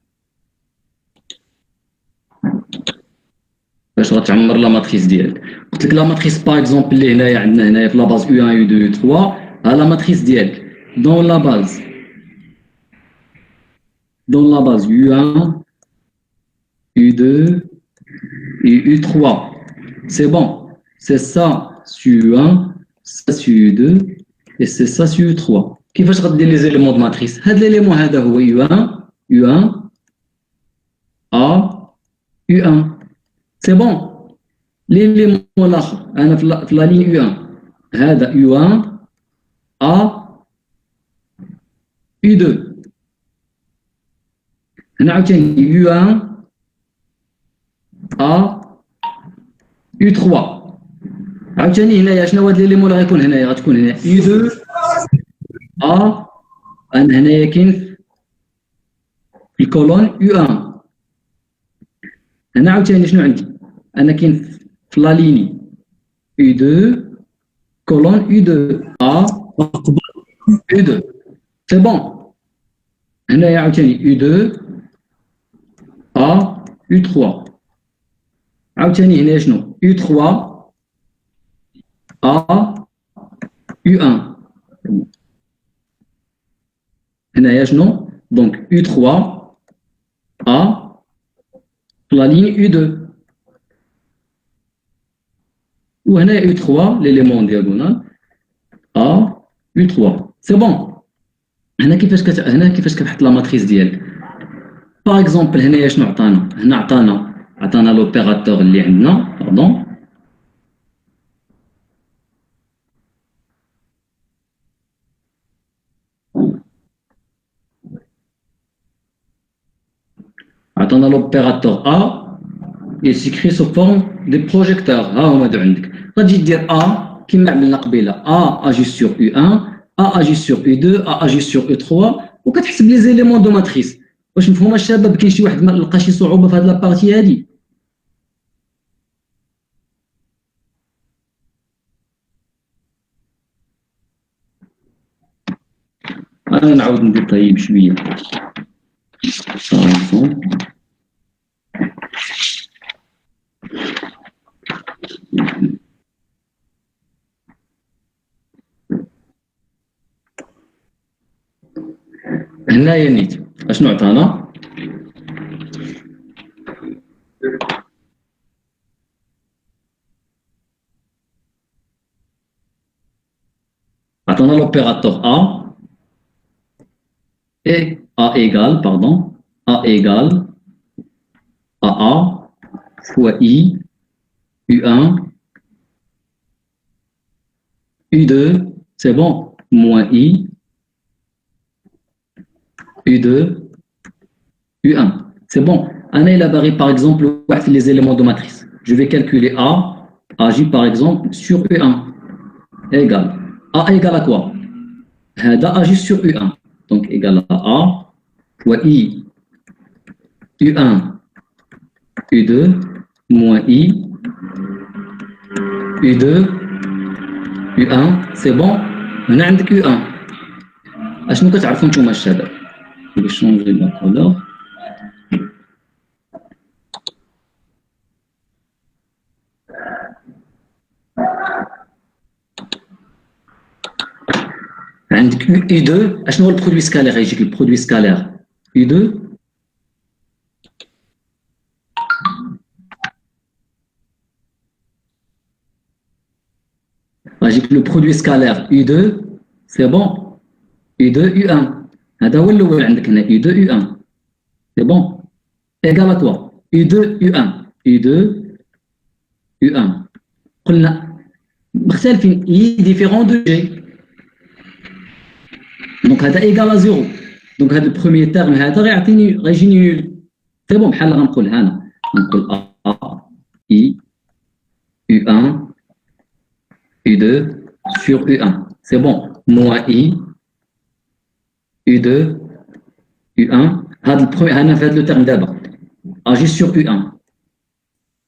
S1: باش غتعمر لا ماتريس ديالك؟ قلت لك لا ماتريس باغ اكزومبل اللي هنايا عندنا هنايا في لا باز U1 U2 U3 ها لا ماتريس ديالك دون لا باز U1 U2 et U3. C'est bon. C'est ça sur U1, ça sur U2 et c'est ça sur U3. كيفاش غدير لي زيليمون د ماتريس؟ هاد ليليمون هذا هو U1 A U1. C'est bon. ليليمون الاخر انا في لا لين U1 هذا U1 A U2. هنا عاوتاني U1 A U3. عاوتاني هنايا شنو هو هاد ليليمون اللي غيكون هنايا؟ غتكون هنا U2 A. انا هنايا كاين في الكولون U1. هنا عاوتاني شنو عندي؟ انا كاين في لا ليني U2 كولون U2 A U2. سي بون. هنايا عاوتاني U2 A U3. عاوتاني هنايا شنو؟ U3 A U1. هنايا شنو؟ دونك U3 A la ligne U2. وهنا U3 l'élément diagonal A U3. C'est bon. هنا كيفاش كتحط لا ماتريس ديالك؟ باغ اكزومبل هنايا شنو عطانا؟ هنا عطانا لوبيراتور اللي عندنا باردون. عطانا لوبيراتور A il s'écrit sous forme de projecteurs. ها هما دو عندك. غتجي دير A كما عملنا قبيله A agit sur U1 A agit sur U2 A agit sur U3 وكتحسب لي زيليمون دو ماتريس. واش مفهوم الشباب؟ كاين شي واحد ما لقى شي صعوبه في هاد لابارتي هادي؟ انا نعاود ندير طيب شويه. هنايا نيت اشنو عطانا؟ عطانا l'opérateur A et A égale AA fois I U1 U2 c'est bon moins I U2 U1 c'est bon. أنا il a barré par exemple les éléments de matrice. Je vais calculer A agit par exemple sur U1 égale A égale à quoi? هذا agit sur U1 donc égale à A fois I U1 U2 moins I U2 U1 c'est bon. هنا عندك U1 اشنو كتعرفوا نتوما الشباب؟ Je vais changer la couleur. عندك U2 اشنو هو البرودوي سكالير؟ يجيك البرودوي سكالير U2 avec le produit scalaire U2, c'est bon. U2, U1. هذا هو الأول عندك هنا U2, U1. C'est bon. Égal à quoi? U2, U1. U2, U1. قلنا مختلفين. I différent de G. Donc هذا égal à 0. Donc هذا le premier terme هذا غيجيني nul. C'est bon. بحال غنقول هنا غنقول A, I, U1, U2 sur U1. C'est bon. Moins I, U2, U1. هذا البروميير هنا في هذا لو تيرم دابا agit sur U1.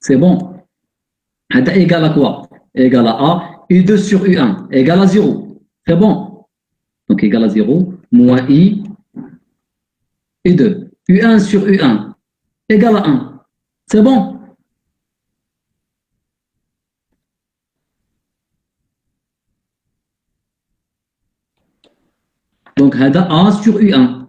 S1: C'est bon. هذا égal à quoi? Égal à A. U2 sur U1 égal à 0. C'est bon. Donc égal à 0. Moins I, U2. U1 sur U1 égal à 1. C'est bon. Donc هذا A sur U1.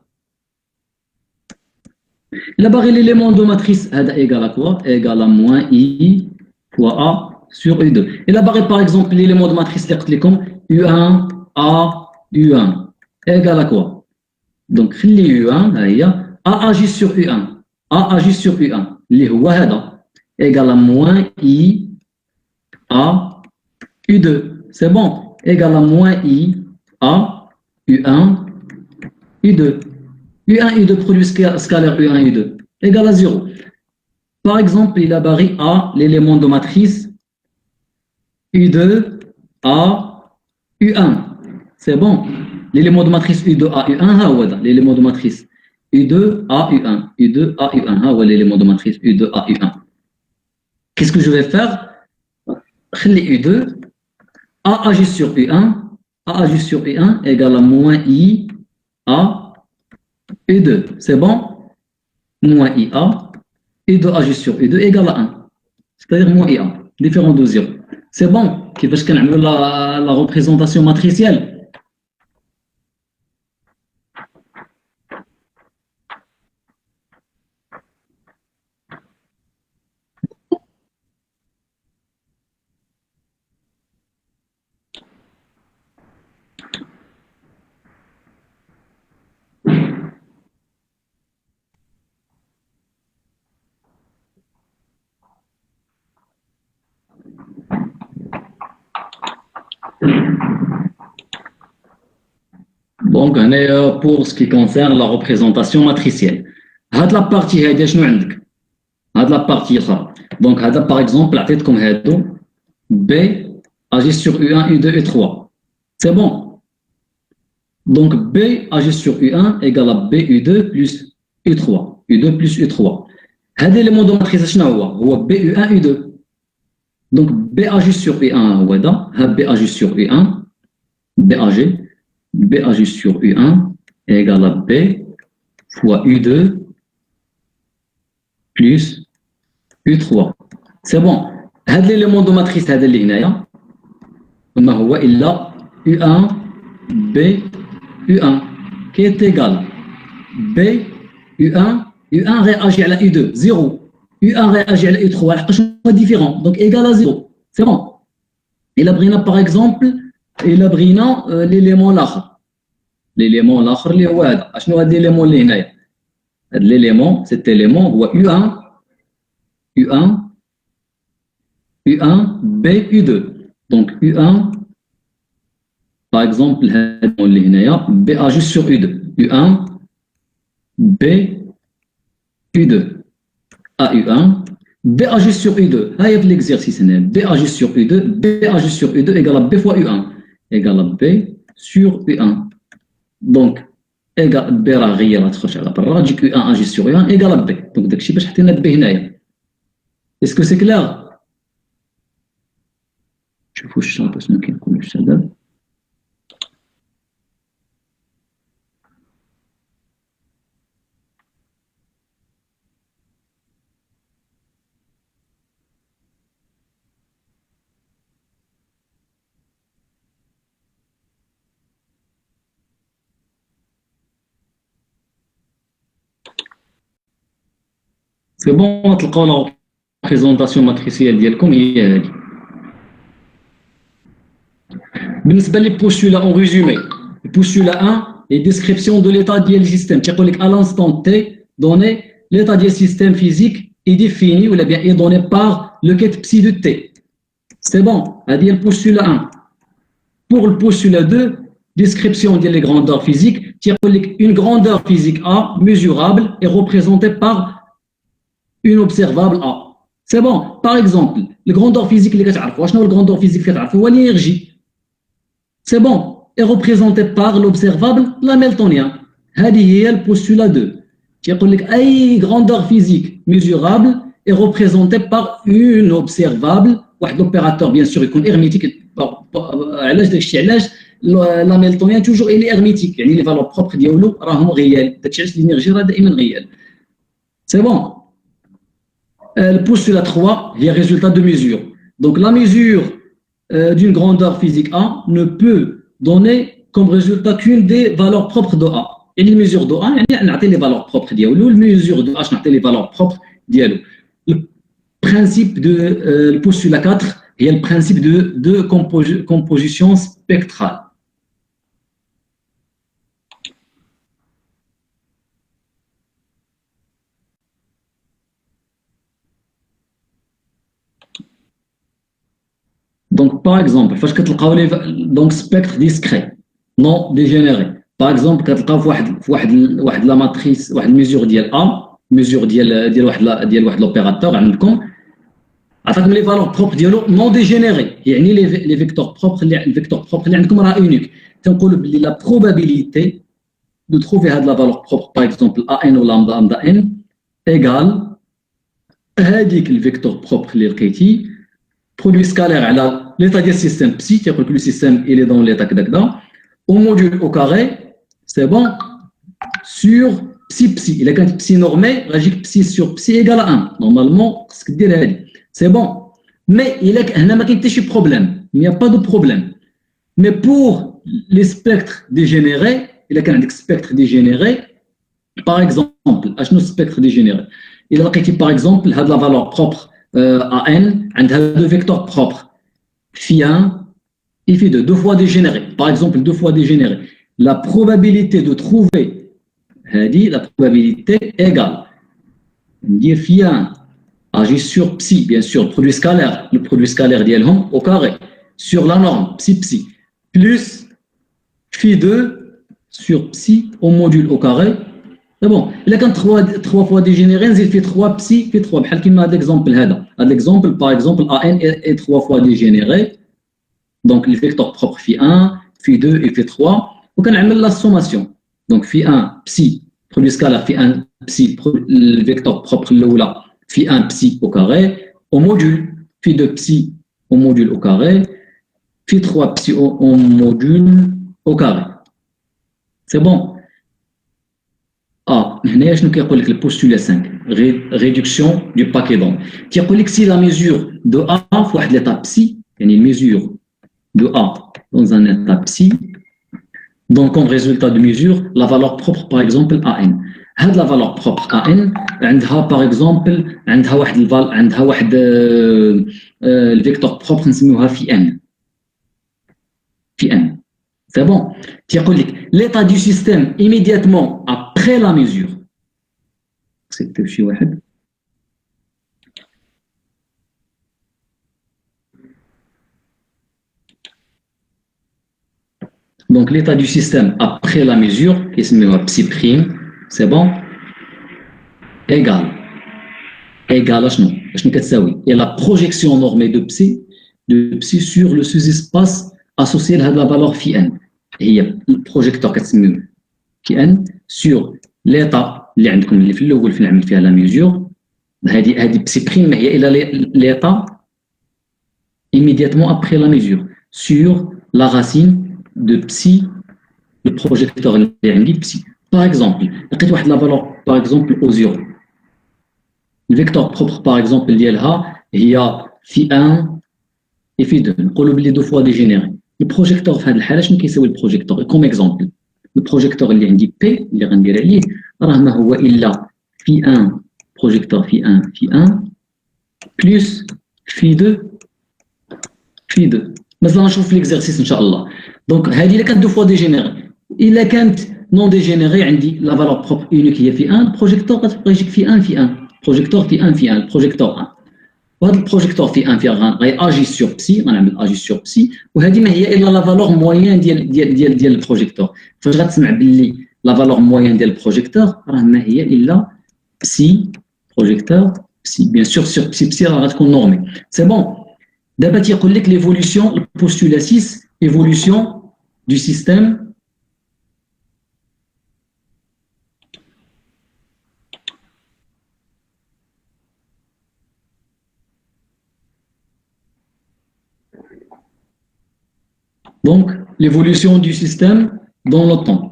S1: Là-bas, l'élément de matrice هذا égal à quoi? Égal à moins I fois A sur U2. Et là-bas, par exemple, l'élément de matrice اللي قلت لكم U1 A U1 égal à quoi? Donc خلي U1 ها هي A agit sur U1. A agit sur U1 اللي هو هذا égal à moins I A U2. C'est bon. Égal à moins I A U1, U2. U1, U2 produit scalaire U1, U2 égal à 0. Par exemple, il a barré A, l'élément de matrice U2, A, U1. C'est bon. L'élément de matrice U2, A, U1, l'élément de matrice U2, A, U1. U2, A, U1. L'élément de matrice U2, A, U1. Qu'est-ce que je vais faire? Les U2, A agit sur U1. A agit sur U1 égale à moins I A U2. C'est bon? Moins IA. U2 agit sur U2 égale à 1. C'est-à-dire moins IA. Différent de 0. C'est bon? Qu'est-ce qu'on a la représentation matricielle? Donc, pour ce qui concerne la représentation matricielle. هاد la partie هادي شنو عندك؟ هاد la partie أخرى. Donc, هذا par exemple عطيتكم هادو B agit sur U1, U2, U3. C'est bon. Donc, B agit sur U1 égale à B U2 plus U3. U2 plus U3. هذا l'élément de matrice شنو هو B U1 U2. Donc, B agit sur U1 هو هذا. B agit sur U1. B agit sur U1 égale à B fois U2 plus U3. C'est bon. هذا l'élément de matrice هذا اللي هنايا ما هو إلا U1 B U1 qui est égal B U1 réagit على U2 0. U1 réagit على U3 لحقاش هو différent donc égal à 0. C'est bon. إلا بغينا par exemple إلا بغينا l'élément الآخر. L'élément الآخر اللي هو هذا. شنو هذا l'élément اللي هنايا؟ هذا l'élément cet élément هو U1 B U2. Donc U1 par exemple هذا اللي هنايا B agit sur U2. U1 B U2 A U1 B agit sur U2. هاي في l'exercice هنا B agit sur U2 B agit sur U2 égale à B fois U1 égale à B sur U1. Donc égal B راه غير تخرج على برا تجيك U1 agit sur U1 égale à B. Donc داكشي باش حطينا B هنايا. Est-ce que c'est clair? شوفوا الشرط باش ما كيكونش الشباب. C'est bon, تلقاو لا بريزونطاسيون ماتريسيال ديالكم هي هذه. بالنسبه لي postulats en résumé postulat 1 est description de l'état du système تيقول لك à l'instant T donné l'état du système physique est défini ou bien est donné par le quête psi de T. C'est bon, هذه le postulat 1. Pour le postulat 2, description des grandeurs physiques, une grandeur physique A mesurable est représentée par une observable A. C'est bon. Par exemple, la grandeur physique اللي كتعرفوا شنو هو الgrandeur physique كتعرفوا هو l'énergie. C'est bon, est représentée par l'observable l'hamiltonien. هذه هي le postulat 2. يقول لك أي grandeur physique mesurable est représentée par une observable واحد l'opérateur bien sûr يكون hermétique. علاش داكشي علاش l'hamiltonien toujours il est hermétique يعني les valeurs propres ديالو راهم غيال داكشي علاش l'énergie راه دائما غيال. C'est bon. Le postulat 3 est résultat de mesure. Donc la mesure d'une grandeur physique A ne peut donner comme résultat qu'une des valeurs propres de A. Et les mesures de A, on a les valeurs propres dialo, les mesures de H, on a les valeurs propres dialo. Le principe de le postulat 4 est le principe de composition spectrale. Donc, par exemple, فاش كتلقاو لي donc spectre discret non dégénéré. Par exemple, كتلقاو في واحد لا ماتريس واحد الميزور ديال A ميزور ديال واحد لوبيراتور عندكم عطاكم لي فالور بروب ديالو نون ديجينيري يعني لي فيكتور بروب اللي عندكم راه اونيك تنقولوا بلي لا بروبابيليتي دو تروفي هاد لا فالور بروب باغ اكزومبل ان ولا لامدا ان ايغال هذيك الفيكتور بروب اللي لقيتي produit scalaire على l'état du système psi, qui que le système il est dans l'état كذا au module au carré, c'est bon, sur psi. Il a quand psi normé, réagit psi sur psi égale à 1. Normalement, ce que dit c'est bon. Mais il y a un problème. Il n'y a pas de problème. Mais pour les spectres dégénérés, il y a un spectre dégénéré, par exemple, un spectre dégénéré. Il a par exemple la valeur propre à n, and deux vecteurs propres, phi1 et phi2, deux fois dégénéré. Par exemple, deux fois dégénéré. La probabilité de trouver, la probabilité égale. Dire phi1 agit sur psi, bien sûr, le produit scalaire d'Elhom au carré, sur la norme psi, plus phi2 sur psi au module au carré. C'est bon. Il a quand trois fois dégénéré, il fait 3 psi, fait 3. بحال كيما هذا l'exemple هذا. L'exemple, par exemple, AN est 3 fois dégénéré. Donc, le vecteur propre phi1, phi2 et phi3. Donc, on a la sommation. Donc, phi1 psi, produit scalaire phi1 psi, le vecteur propre là, phi1 psi au carré, au module, phi2 psi au module au carré, phi3 psi au module au carré. C'est bon. هنا شنو كيقول لك البوستولات 5 réduction du paquet d'ondes كيقول لك si la mesure de A في واحد l'état psi يعني mesure de A dans un état psi donc comme résultat de mesure la valeur propre par exemple AN هاد la valeur propre AN عندها par exemple عندها واحد الفيكتور propre نسميوها في N c'est bon كيقول لك l'état du système immédiatement après la mesure. C'est شي واحد. Donc l'état du système après la mesure, qui se met psi prime, c'est bon, égal à شنو كتساوي et la projection normée de psi sur le sous-espace associé à la valeur phi n. هي البروجيكتور كتسميوه phi n sur l'état اللي عندكم اللي في الاول فين عمل فيها لا ميزور هذه بسي بريم هي الى l'état immédiatement après la mesure sur la racine de psi le projecteur اللي عندي psi par exemple لقيت واحد لا فالور par exemple au 0 le vecteur propre par exemple ديالها هي phi 1 et phi 2 نقولوا بلي دو فوا ديجينيري البروجيكتور في هذه الحاله شنو كيساوي البروجيكتور كوم اكزومبل البروجيكتور اللي عندي بي اللي غندير عليه راه ما هو الا في 1 بروجيكتور في 1 بلس في 2 في 2 مازال نشوف ليكزارسيس ان شاء الله. دونك هذه الا كانت دو فوا ديجينيري، الا كانت نون ديجينيري عندي لا فالور بروبر اونيك هي في 1، بروجيكتور غتبقى يجيك في 1 في 1، بروجيكتور في 1 في 1، البروجيكتور 1. وهذا البروجيكتور في 1 في 1 غي اجي سور بسي، غنعمل اجي سور بسي، وهذه ما هي الا لا فالور موين ديال البروجيكتور. فاش غتسمع باللي لا فالور موين ديال البروجيكتور راه ما هي الا بسي بروجيكتور بسي. بيان سور سور بسي راه غتكون نورمي. سي بون. دابا تيقول لك ليفولوسيون، البوستولا 6 ايفولوسيون دو سيستيم donc l'évolution du système dans le temps.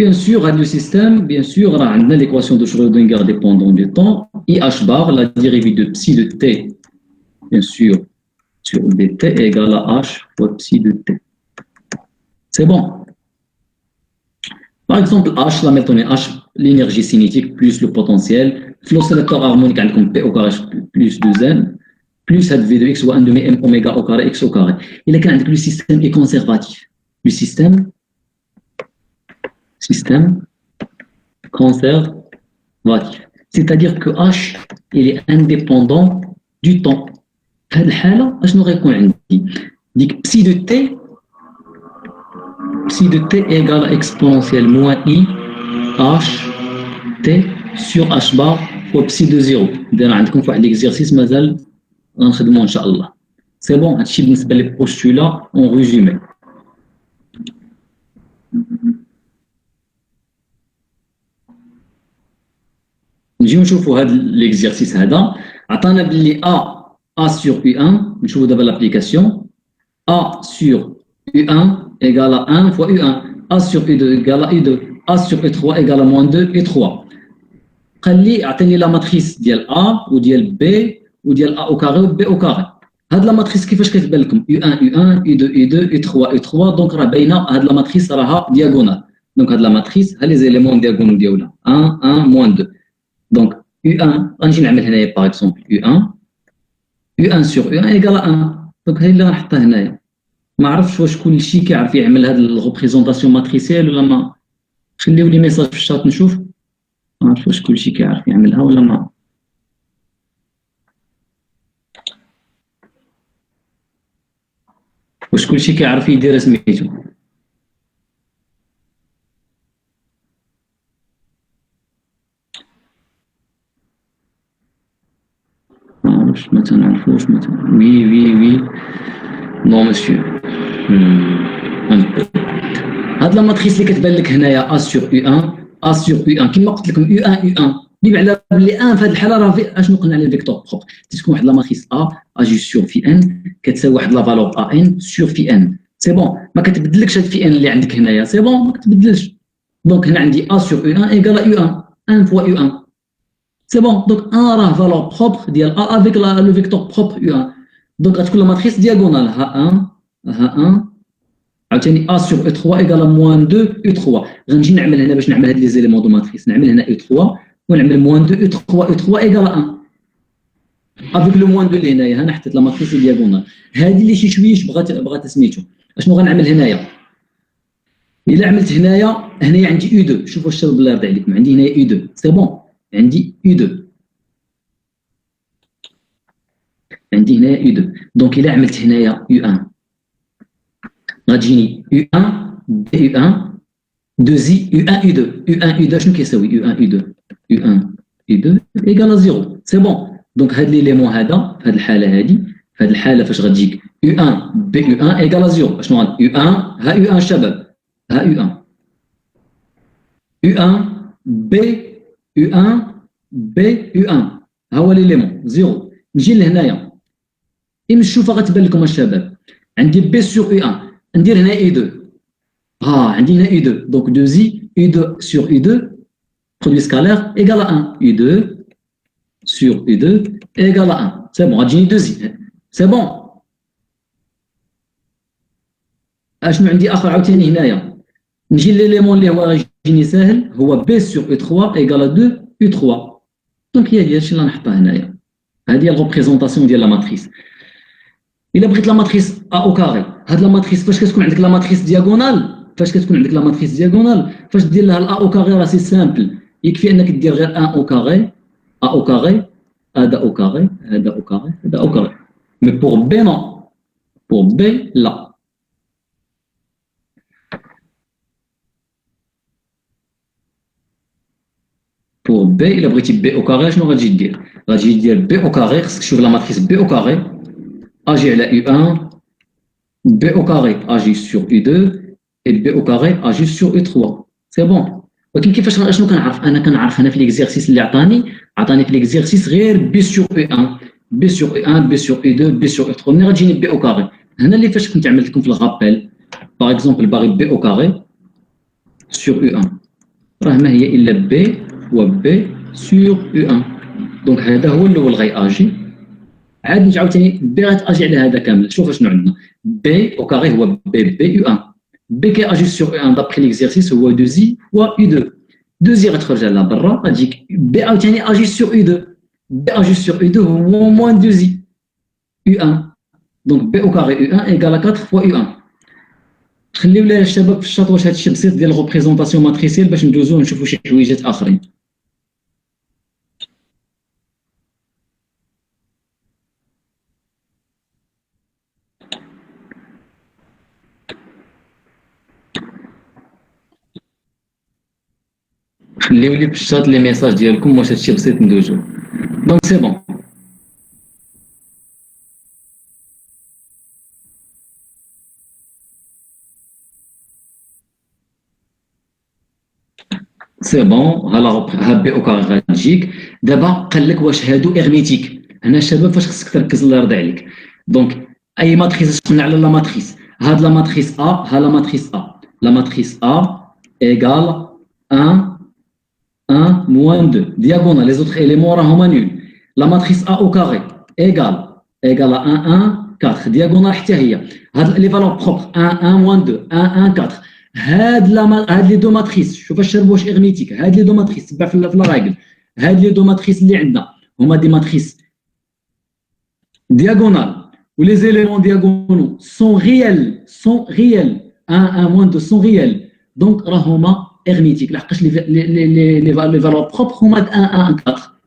S1: Bien sûr, le système, bien sûr, on a l'équation de Schrödinger dépendant du temps, IH bar, la dérivée de psi de t, bien sûr, sur dt égale à h fois psi de t. C'est bon. Par exemple, h, la méthode h, l'énergie cinétique plus le potentiel, l'oscillateur harmonique comme p au carré plus 2n, plus cette v de x ou 1 demi m oméga au carré x au carré. Il est quand le système est conservatif. Le système conservatif. C'est-à-dire que h, il est indépendant du temps. هذه الحالة اش غيكون عندي؟ ديك psi de t égale exponentielle moins i h t sur h bar fois psi de 0. داير عندكم واحد ليكزيرسيس مازال غنخدمو ان شاء الله. سي بون. هادشي بالنسبه لي بوستولا اون ريزومي. نجيو نشوفوا هاد ليكزيرسيس هذا. عطانا باللي a sur u1، نشوفوا دابا لابليكاسيون. a sur u1 égale à 1 fois u1، a sur u2 égale à u2، a sur u3 égale à moins 2 u3. قال لي عطيني لا ماتريس ديال a وديال b وديال a au carré و b au carré. هاد لا ماتريس كيفاش كتبان لكم؟ u1 u1 u2 u2 u3 u3. دونك راه باينه هاد لا ماتريس راها دياغونال. دونك هاد لا ماتريس ها لي زيليمون دياغونال ديالها 1 1 moins 2. دونك u1 غنجي نعمل هنايا باغ اكزومبل u1 sur u1 égale à 1. دونك هي اللي غنحطها هنايا. ما عرفتش واش كلشي كيعرف يعمل هاد الريبريزونطاسيون ماتريسيال ولا ما. خليو لي ميساج في الشات نشوف. ما عرفتش واش كلشي كيعرف يعملها ولا ما. واش كلشي كيعرف يدير سميتو. ما عرفتش ما تنعرفوش مثلا. وي وي وي نو مسيو. هاد لا ماتريس اللي كتبان لك هنايا a sur u1 كما قلت لكم u1 اللي على بلي 1 في هذه الحاله راه في اشنو قلنا على الفيكتور بروبر. تكون واحد لا ماتريس a اجي سور في n كتساوي واحد لا فالور a n سور في n. سي بون. ما كتبدلكش هاد في n اللي عندك هنايا. سي بون ما كتبدلش. دونك هنا عندي a sur u1 égale à u1 1 fois u1. سي بون. دونك 1 راه فالور بروبر ديال a افيك لو فيكتور بروبر u1. دونك غتكون لا ماتريس دياغونال ها 1 عاوتاني a sur u3 égale à moins 2 u3. غنجي نعمل هنا باش نعمل هاد لي زيليمون دو ماتريس. نعمل هنا u3 ونعمل moins 2 u3 égale à 1 افيك لو moins 2 اللي هنايا. هنا حطيت لا ماتريس دياغونال. هادي اللي شي شويش بغات سميتو. اشنو غنعمل هنايا؟ الا عملت هنايا عندي u2. شوفوا الشباب الله يرضي عليكم. عندي هنايا u2. سي بون. عندي u2. عندي هنايا u2. دونك الا عملت هنايا u1 غتجيني u1 u1 2i u1 u2 u1 u2 شنو كيساوي u1 u2 u1 u2 ايكال 0. سي بون. دونك هاد ليليمون هذا في هاد الحاله هادي في هاد الحاله فاش غتجيك u1 b u1 ايكال 0. شنو غادي u1 ها u1 شباب ها u1 u1 b u1 b u1 ها هو ليليمون 0. نجي لهنايا نشوفها غتبان لكم الشباب. عندي b sur u1 ندير هنا u2. عندي هنا u2. دونك 2i u2 sur u2 produit scalaire égale à 1 u2 sur u2 égale à 1. c'est bon. غتجيني 2i. c'est bon. اشنو عندي اخر عاوتاني هنايا؟ نجي ليليمون اللي هو غيجيني ساهل هو b sur u3 égale à 2 u3. دونك هي هادشي اللي غنحطها هنايا. هذه هي الريبريزونطاسيون ديال لا ماتريس. الا بغيت لا ماتريس ا او كاري، هاد لا ماتريس فاش كتكون عندك لا ماتريس دياغونال، فاش كتكون عندك لا ماتريس دياغونال فاش دير لها الا او كاري راه سي سامبل، يكفي انك دير غير 1 او كاري، ا او كاري، هذا او كاري، هذا او كاري، هذا او كاري. مي بور بي نو، بور بي لا. بور بي الا بغيتي بي او كاري شنو غتجي دير؟ غتجي دير بي او كاري، خصك تشوف لا ماتريس بي او كاري اجي على يو 1، B au carré agit sur U2 et B au carré agit sur U3. C'est bon. ولكن كيفاش اشنو كنعرف؟ انا كنعرف هنا في ليكزيرسيس اللي عطاني في ليكزيرسيس غير B sur U1 B sur U1 B sur U2 B sur U3. ملي غتجيني B au carré هنا اللي فاش كنت عملت لكم في الغابيل باغ اكزومبل باغي B au carré sur U1 راه ما هي الا B و B sur U1. دونك هذا هو الاول غياجي، عاد نرجعو ثاني بي غتاجي على هذا كامل. شوف شنو عندنا بي او كاري هو بي بي يو 1، بي كي اجي سور يو 1 دابخي ليكزيرسيس هو 2 زي و يو 2، 2 زي غتخرج على برا غتجيك بي عاوتاني اجي سور يو 2، بي اجي سور يو 2 هو موان 2 زي يو 1. دونك بي او كاري يو 1 ايكال 4 فوا يو 1. خليو لي الشباب في الشاط واش هادشي بسيط ديال الريبريزونطاسيون ماتريسيال باش ندوزو ونشوفو شي حويجات اخرين. خليو لي في الشات لي ميساج ديالكم واش هادشي بسيط ندوزو. دونك سي بون. سي بون ها بي او كاري غتجيك. دابا قال لك واش هادو ارميتيك. هنا الشباب فاش خصك تركز الله يرضي عليك. دونك اي ماتريس قلنا على لا ماتريس، هاد لا ماتريس ا ها لا ماتريس ا، لا ماتريس ا ايغال 1 1 moins 2 diagonale, les autres éléments راهما nul. La matrice A au carré égale à 1 1 4 diagonale حتى هي. هاد لي فالور بروبر 1 1 moins 2 1 1 4. هاد لي دو ماتريس شوف الشرب واش ارميتيك. هاد لي دو ماتريس تبع في لا راجل. هاد لي دو ماتريس اللي عندنا هما دي ماتريس diagonale où les éléments diagonaux sont réels 1 1 moins 2 sont réels. Donc راهما hermétique لحقاش لي فالور بروبر هما 1 1 4.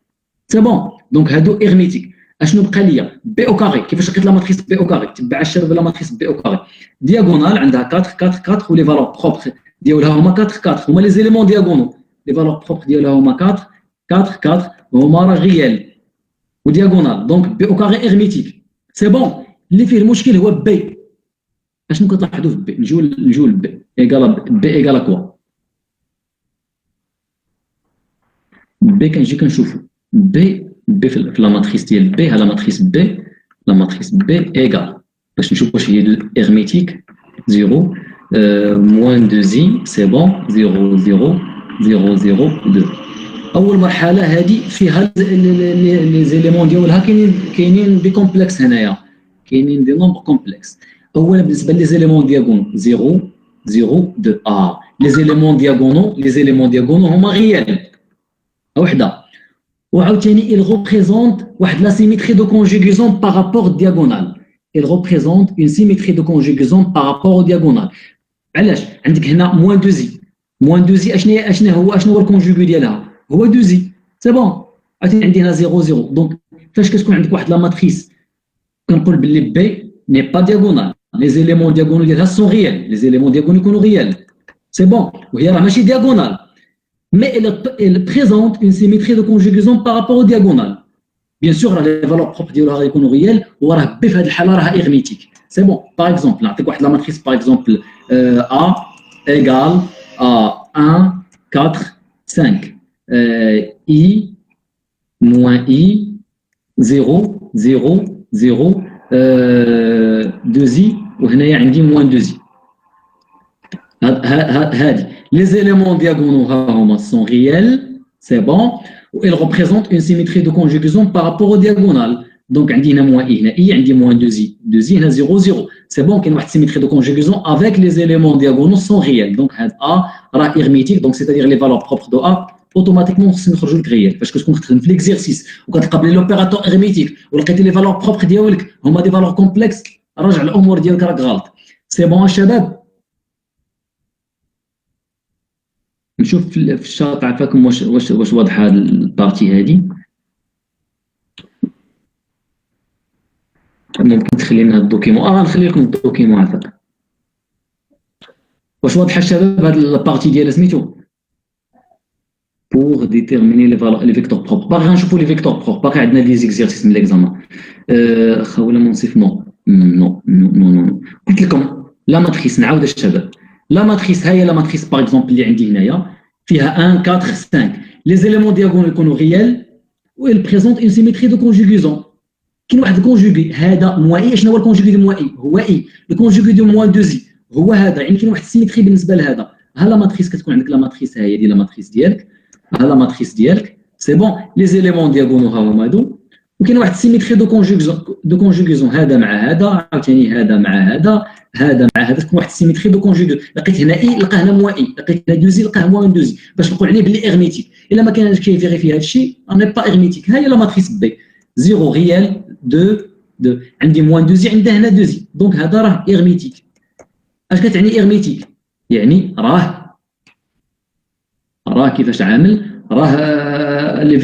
S1: سي بون. دونك هادو hermétique. اشنو بقى ليا بي او كاري؟ كيفاش لقيت لا ماتريس بي او كاري؟ تبع الشباب لا ماتريس بي او كاري دياغونال عندها 4 4 4 ولي فالور بروبر ديالها هما 4 4 هما لي زيليمون دياغونو. لي فالور بروبر ديالها هما 4 4 4 هما راه غيال ودياغونال. دونك بي او كاري hermétique. سي بون. اللي فيه المشكل هو بي. اشنو كتلاحظوا في بي؟ نجيو لبي ايغال بي ايغال كوا بي. كنجي كنشوفو بي في لا ماتريس ديال بي. ها لا ماتريس بي، لا ماتريس بي ايغال باش نشوف واش هي هيرميتيك 0 موان 2 زي سي بون 0 0 0 0 2. اول مرحله هذه فيها لي زيليمون ديالها كاينين دي كومبلكس هنايا، كاينين دي نومبر كومبلكس. اولا بالنسبه لي زيليمون دياغون 0 0 2 لي زيليمون دياغونو هما غيال وحده. وعاوتاني il représente واحد لا symétrie de conjugaison par rapport diagonal. il représente une symétrie de conjugaison par rapport au diagonal. علاش عندك هنا موان 2 زي، موان 2 زي اشنا هو الكونجوغي ديالها هو 2 زي. سي بون. عاوتاني عندي هنا 0 0. دونك فاش كتكون عندك واحد لا ماتريس كنقول باللي بي ني با دياغونال، لي زيليمون دياغونال ديالها سون ريال، لي زيليمون دياغونال يكونوا ريال. سي بون. وهي راه ماشي دياغونال mais elle présente une symétrie de conjugaison par rapport au diagonal. Bien sûr, les valeurs propres ديالها غيكونوا réelles وراه ب في هذه الحاله راها hermétique. C'est bon. Par exemple, نعطيك واحد لا ماتريس par exemple A égale à 1 4 5 I moins I 0 0 0 2 I وهنايا عندي moins 2 I. هذه les éléments diagonaux sont réels, c'est bon, ils représentent une symétrie de conjugaison par rapport au diagonal. Donc, on dit moins I, on dit moins 2I, 2I, 0, 0. C'est bon qu'il y a une symétrie de conjugaison avec les éléments diagonaux sont réels. Donc, A est hermétique, donc c'est-à-dire les valeurs propres de A اوتوماتيكمون خصنا نخرجوا لك غيال فاش كتكون خدام في ليكزيرسيس وكتقابل لي لوبيراتور ارميتيك ولقيتي لي فالور بروبر ديالك هما دي فالور كومبلكس راجع الامور ديالك راك غلط. سي بون الشباب نشوف في الشاط عفاكم واش واضحه البارتي هذه. ممكن تخلي لنا الدوكيمون غنخلي لكم الدوكيمون عفاك. واش واضحه الشباب هاد البارتي ديال سميتو pour déterminer les vecteurs propres. باغي غنشوفوا لي فيكتور بروبر باقي عندنا دي زيكزيرسيس من ليكزامان. خوله منصف نو قلت لكم لا ماتريس نعاود الشباب لا ماتريس هي لا ماتريس باغ اكزومبل اللي عندي هنايا فيها 1 4 5 لي زيليمون دياغونال يكونوا ريال و il présente une symétrie de conjugaison. كاين واحد الكونجوغي هذا موائي. شنو هو الكونجوغي دو موائي؟ هو اي الكونجوغي دو موان 2 زي هو هذا يعني كاين واحد السيميتري بالنسبه لهذا. ها لا ماتريس كتكون عندك لا ماتريس هي ديال لا ماتريس ديالك ها لا ماتريس ديالك سي بون لي زيليمون دياغونال ها هما هادو وكاين واحد السيميتري دو كونجوغيزون هذا مع هذا عاوتاني هذا مع هذا هذا مع هذا تكون واحد السيميتري دو كونجوغيزون. لقيت هنا اي لقى هنا موائي لقيت هنا 2 زي لقاه موان 2 زي باش نقول عليه بلي ارميتيك. الا ما كانش كيفيريفي هذا الشيء راه با ارميتيك. ها هي لا ماتريس بي 0 ريال 2 عندي موان 2 زي عندها هنا 2 زي دونك هذا راه ارميتيك. اش كتعني ارميتيك؟ يعني راه كيفاش عامل راه لي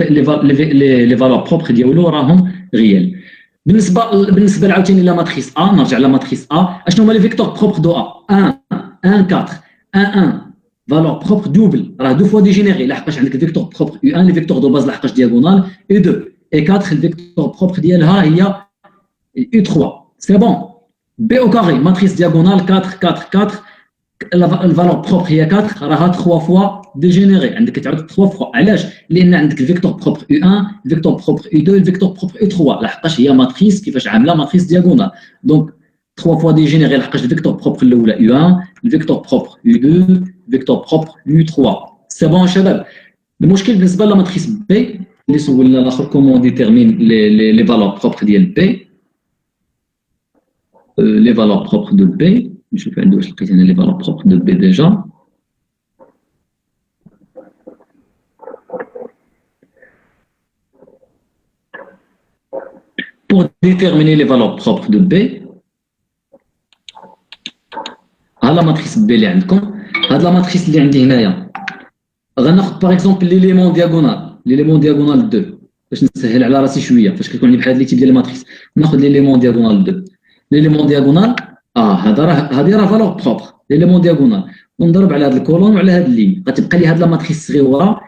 S1: فالور بروبر ديالو راهم ريال. بالنسبه عاوتاني لا ماتريس ا نرجع لا ماتريس ا اشنو هما لي فيكتور بروبر دو ا 1 4 1 فالور بروبر دوبل راه دو فوا ديجينيري لحقاش عندك الفيكتور بروبر u1 لي فيكتور دو باز لحقاش دياغونال u2 et 4 الفيكتور بروبر ديالها هي u3 سي بون بي او كاري ماتريس دياغونال 4 4 4 الفالور بروبر هي 4 راها 3 فوا ديجينيري عندك كتعرض 3 فوا. علاش؟ لان عندك الفيكتور بروبر u1 الفيكتور بروبر u2 الفيكتور بروبر u3 لحقاش هي ماتريس كيفاش عامله ماتريس دياغونال دونك 3 فوا ديجينيري لحقاش الفيكتور بروبر الاولى u1 الفيكتور بروبر u2 الفيكتور بروبر u3 سي بون شباب. المشكل بالنسبه لا ماتريس بي اللي سولنا الاخر كومون ديتيرمين لي فالور بروبر ديال بي لي فالور بروبر دو بي نشوف عنده واش لقيت هنا لي فالور بروبر دو بي ديجا. Pour déterminer les valeurs propres de B, ها لا ماتريس B اللي عندكم هاد لا ماتريس اللي عندي هنايا غناخذ باغ اكزومبل ليليمون دياغونال 2 باش نسهل على راسي شويه فاش كتكون عندي بحال هاد لي تيب ديال الماتريس ناخذ ليليمون دياغونال 2 ليليمون دياغونال هادي راه فالور بروبر ليليمون دياغونال ونضرب على هاد الكولون وعلى هاد اللين غتبقى لي هاد لا ماتريس صغيره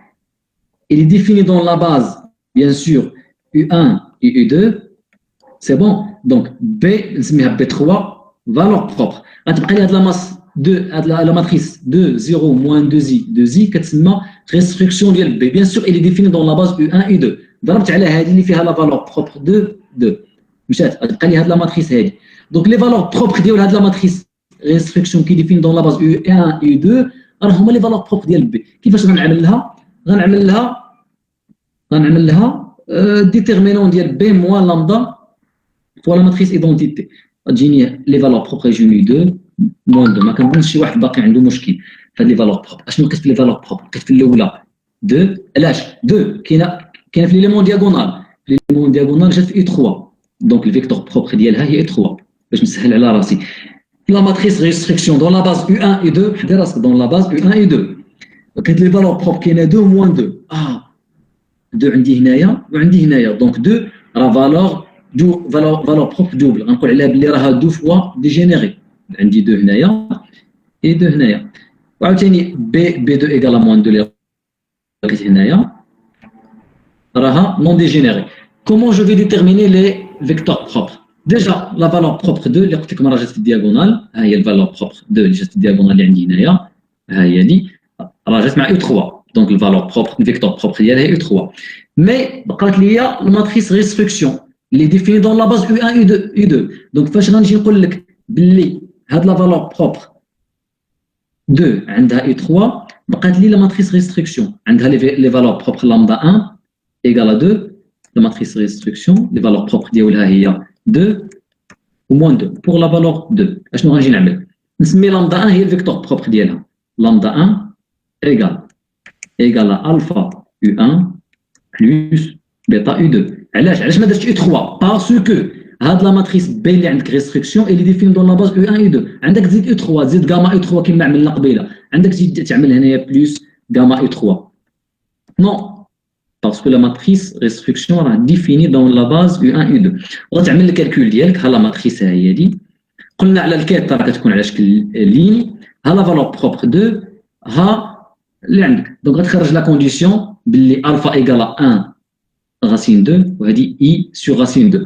S1: اللي ديفيني دون لا باز بيان سور u1 et u2 سي بون دونك بي نسميها بي 3 فالور بروبر غتبقى لي هاد لا ماس 2 هاد لا ماتريس 2 0 موان 2 زي كتسمى ريستركسيون ديال بي بيان سور اللي ديفيني دون لا باز u1 et u2 ضربت على هذه اللي فيها لا فالور بروبر 2 مشات غتبقى لي هاد لا ماتريس هذه دونك لي فالور بروبر ديال هاد لا ماتريس ريستركسيون كي ديفيني دون لا باز u1 et u2 راه هما لي فالور بروبر ديال بي. كيفاش غنعمل لها ديتيرمينون ديال بي موان لامدا فوا لا ماتريس ايدونتيتي تجيني لي فالور بروبر يجوني 2 موان 2 ما كنظنش شي واحد باقي عنده مشكل في هاد لي فالور بروبر. اشنو لقيت في لي فالور بروبر؟ لقيت في الاولى 2 علاش 2 كاينه في ليليمون دياغونال جات في u3 دونك الفيكتور بروبر ديالها هي u3 باش نسهل على راسي لا ماتريس ريستركسيون دون لا باز u1 et 2 حدي راسك دون لا باز u1 et 2 لقيت لي فالور بروبر كاينه 2 موان 2 2 عندي هنايا وعندي هنايا دونك 2 راه فالور بروبر دوبل غنقول عليها بلي راها 2 فوا ديجينيري عندي 2 هنايا اي 2 هنايا وعاوتاني بي 2 ايكال موان 2 اللي لقيت هنايا راها نون ديجينيري. كومون جو في ديتيرميني لي فيكتور بروبر؟ ديجا لا فالور بروبر 2 اللي قلت لكم راه جات في الدياغونال ها هي الفالور بروبر 2 اللي جات في الدياغونال اللي عندي هنايا ها هي دي راه جات مع u3 دونك الفالور بروبر الفيكتور بروبر ديالها هي u3 مي بقات ليا الماتريس ريستركسيون اللي ديفيني دون لا باز u1 et 2 دونك فاش غنجي نقول لك باللي هاد لا فالور بروبر 2 عندها u3 بقات لي لا ماتريس ريستركسيون عندها لي فالور بروبر لامدا 1 ايكال 2 لا ماتريس ريستركسيون لي فالور بروبر ديالها هي 2 و موان 2 بور لا فالور 2 اشنو غنجي نعمل؟ نسمي لامدا 1 هي الفيكتور بروبر ديالها لامدا 1 ايكال égale à alpha U1 plus bêta U2. علاش ما درتش U3 parce que هاد لا ماتريس B اللي عندك ريستريكسيون اللي ديفيني دون لا باز U1 U2 عندك تزيد U3 تزيد غاما U3 كما عملنا قبيله عندك تزيد تعمل هنايا بلس غاما U3 نو parce que la matrice restriction راه définie dans la base U1 U2 وغتعمل الكالكول ديالك ها لا ماتريس ها هي دي قلنا على الكيت راه كتكون على شكل لين ها لا فالور بروبر 2 ها اللي عندك دونك غتخرج لا كونديسيون باللي الفا ايغال 1 racine 2 وهذه اي sur racine 2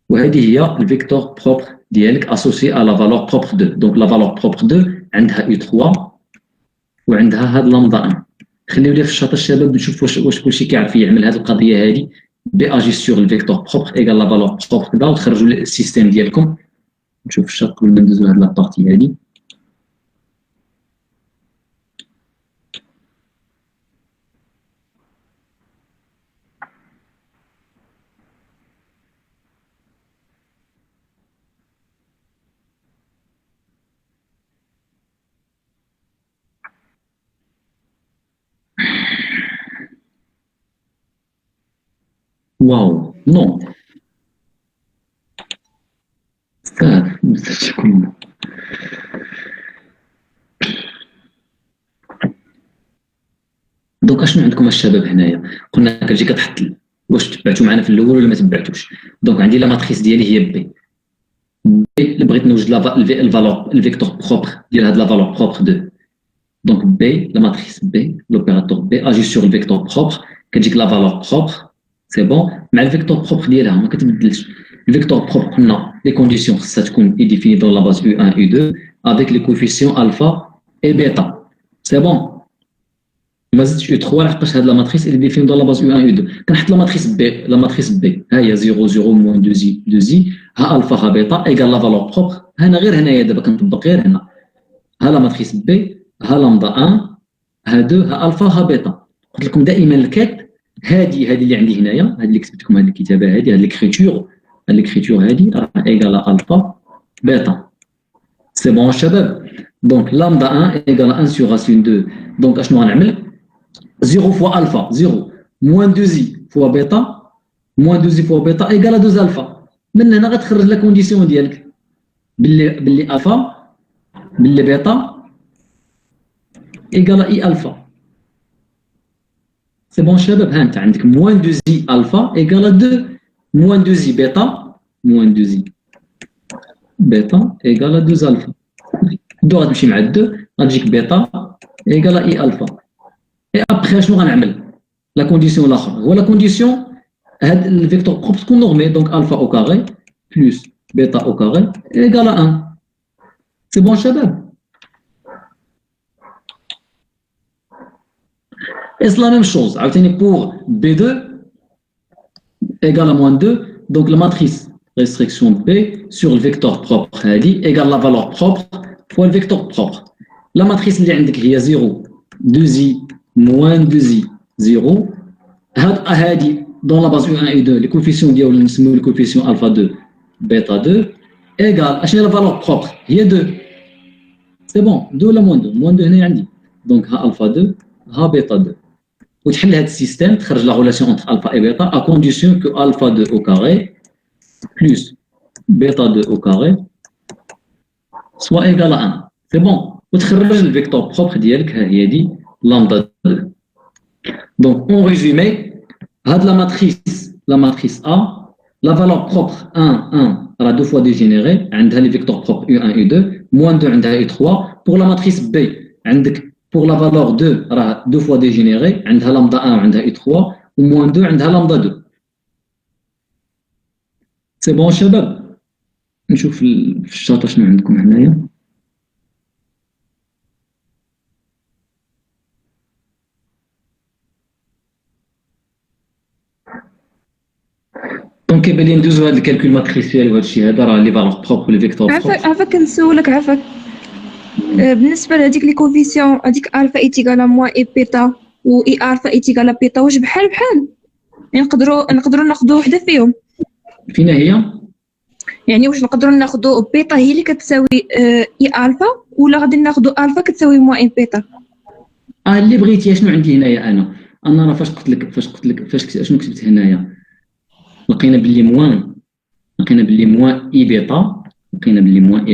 S1: وهذه هي الفيكتور بروبر ديالك اسوسي على لا فالور بروبر 2 دونك لا فالور بروبر 2 عندها U3 وعندها هاد لامدا 1 خليو لي في الشاطئ الشباب نشوف واش كلشي كيعرف يعمل هذه القضيه هذه بي اجي سور الفيكتور بروبر ايغال لا فالور بروبر كذا وتخرجوا السيستيم ديالكم نشوف الشاطئ قبل ما ندوزو لهاد لابارتي هذه واو نو شكون دونك اشنو عندكم الشباب هنايا قلنا كتجي كتحط واش تبعتوا معنا في الاول ولا ما تبعتوش دونك عندي لا ماتريس ديالي هي بي اللي بغيت نوجد الفالور الفيكتور بروبر ديال هاد لا فالور بروبر 2 دونك بي لا ماتريس بي لوبيراتور بي اجي سور الفيكتور بروبر كتجيك لا فالور بروبر سي بون مع الفيكتور بروبر ديالها ما كتبدلش الفيكتور بروبر قلنا لي كونديسيون خصها تكون ديفيني دون لا باز U1 U2 افيك لي كوفيسيون الفا اي بيتا سي بون ما زدتش U3 لحقاش هاد لا ماتريس اللي ديفيني دون لا باز U1 U2 كنحط لا ماتريس بي ها هي 0 0 موان 2 زي 2 زي ها الفا ها بيتا ايغال لا فالور بروبر هنا غير هنايا دابا كنطبق غير هنا ها لا ماتريس بي ها لامدا 1 ها 2 ها الفا ها بيتا قلت لكم دائما الكات هذه اللي عندي هنايا هذه اللي كتبت لكم هذه الكتابه هذه ليكريتور هذه راه ايغال الفا بيتا سي بون شباب دونك لامدا 1 ايغال 1 سور راسين 2 دونك اشنو غنعمل 0 فوا الفا 0 موان 2 زي فوا بيتا موان 2 زي فوا بيتا ايغال 2 الفا من هنا غتخرج لا كونديسيون ديالك باللي الفا باللي بيتا ايغال اي الفا سي بون شباب ها انت عندك موان 2 زي الفا ايغال 2 موان 2 زي بيتا موان 2 زي بيتا ايغال 2 الفا دو غتمشي مع 2 غتجيك بيتا ايغال اي الفا اي ابخي شنو غنعمل لا كونديسيون الاخر هو لا كونديسيون هاد الفيكتور بروب تكون نورمي دونك الفا او كاري بلس بيتا او كاري ايغال 1 سي بون شباب Et c'est la même chose. Pour B2 égale à moins 2, donc la matrice restriction B sur le vecteur propre égale la valeur propre fois le vecteur propre. La matrice اللي عندك هي 0 2i moins 2i 0 هذه dans la base U1 et 2 les coefficients ديالو اللي نسميو les coefficients alpha 2 bêta 2 égale اشنو هي la valeur propre هي 2 c'est bon 2 ولا moins 2 هنا عندي donc ها alpha 2 ها بيتا 2 وتحل هذا السيستم تخرج لا ريلاسيون انتر الفا اي بيتا ا كونديسيون كو الفا 2 او كاري بلس بيتا 2 او كاري سوا ايغال 1 سي بون وتخرج الفيكتور بروبر ديالك ها هي دي لامدا 2 دونك اون ريزومي هاد لا ماتريس ا لا فالور بروبر 1 راه دو فوا ديجينيري عندها لي فيكتور بروبر U1 U2 موان 2 عندها U3 بور لا ماتريس بي عندك pour la valeur 2 راه دو فوا ديجينيري عندها لامدا 1 وعندها U3 وموان 2 عندها لامدا 2 سي بون شباب نشوف في الشاطئ شنو عندكم هنايا دونك كيبان لي ندوزو هاد الكالكول ماتريسيال وهاد الشيء هذا راه لي فالور بروبر لي فيكتور
S4: عافاك نسولك عافاك بالنسبه لهذيك لي كوفيسيون هذيك الفا ايتيغال موا اي بيتا و اي الفا ايتيغال بيتا واش بحال نقدروا ناخذوا وحده فيهم
S1: فين هي
S4: يعني واش نقدروا ناخذوا بيتا هي اللي كتساوي اي الفا ولا غادي ناخذوا الفا كتساوي موا اي بيتا
S1: اللي بغيتي. شنو عندي هنايا انا راه فاش قلت لك شنو كتبت هنايا، لقينا باللي موان اي بيتا، لقينا باللي موان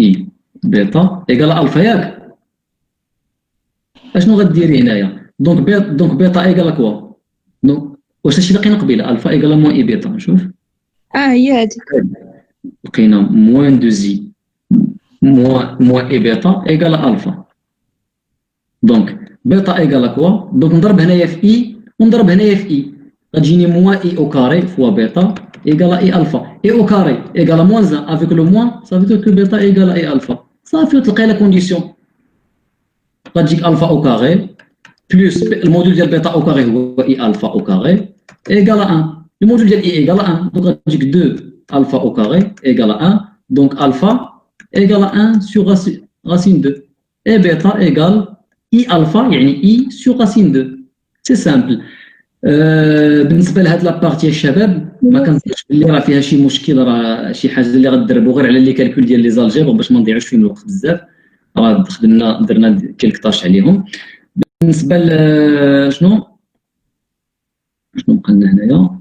S1: اي بيتا ايكال الفا، ياك؟ اشنو غديري هنايا؟ دونك بيتا ايكال كوا؟ دونك واش هادشي لقينا قبيله الفا ايكال موان اي بيتا؟ نشوف.
S4: هي هادي.
S1: لقينا موان دو زي موان اي بيتا ايكال الفا. دونك بيتا ايكال كوا؟ دونك نضرب هنايا في اي ونضرب هنايا في اي، غتجيني موان اي او كاري فوا بيتا ايكال اي الفا. اي او كاري ايكال موان 1 افيك لو موان صافي كو بيتا ايكال اي الفا. صافي تلقاي لا كونديسيون، غتجيك الفا او كاري بلس الموديل ديال بيتا او كاري هو اي الفا او كاري ايكال 1. الموديل ديال اي ايكال 1، دونك غتجيك 2 الفا او كاري ايكال 1. دونك الفا ايكال 1 سور راسين 2 اي بيتا ايكال اي الفا يعني اي سور راسين 2. سي سامبل. بالنسبه لهاد لابارتي الشباب ما كنظنش بلي راه فيها شي مشكل، راه شي حاجه اللي غدربوا غير على لي كالكول ديال لي زالجيبر باش ما نضيعوش فيهم الوقت بزاف، راه درنا كيلك طاش عليهم. بالنسبه شنو بقى لنا هنايا؟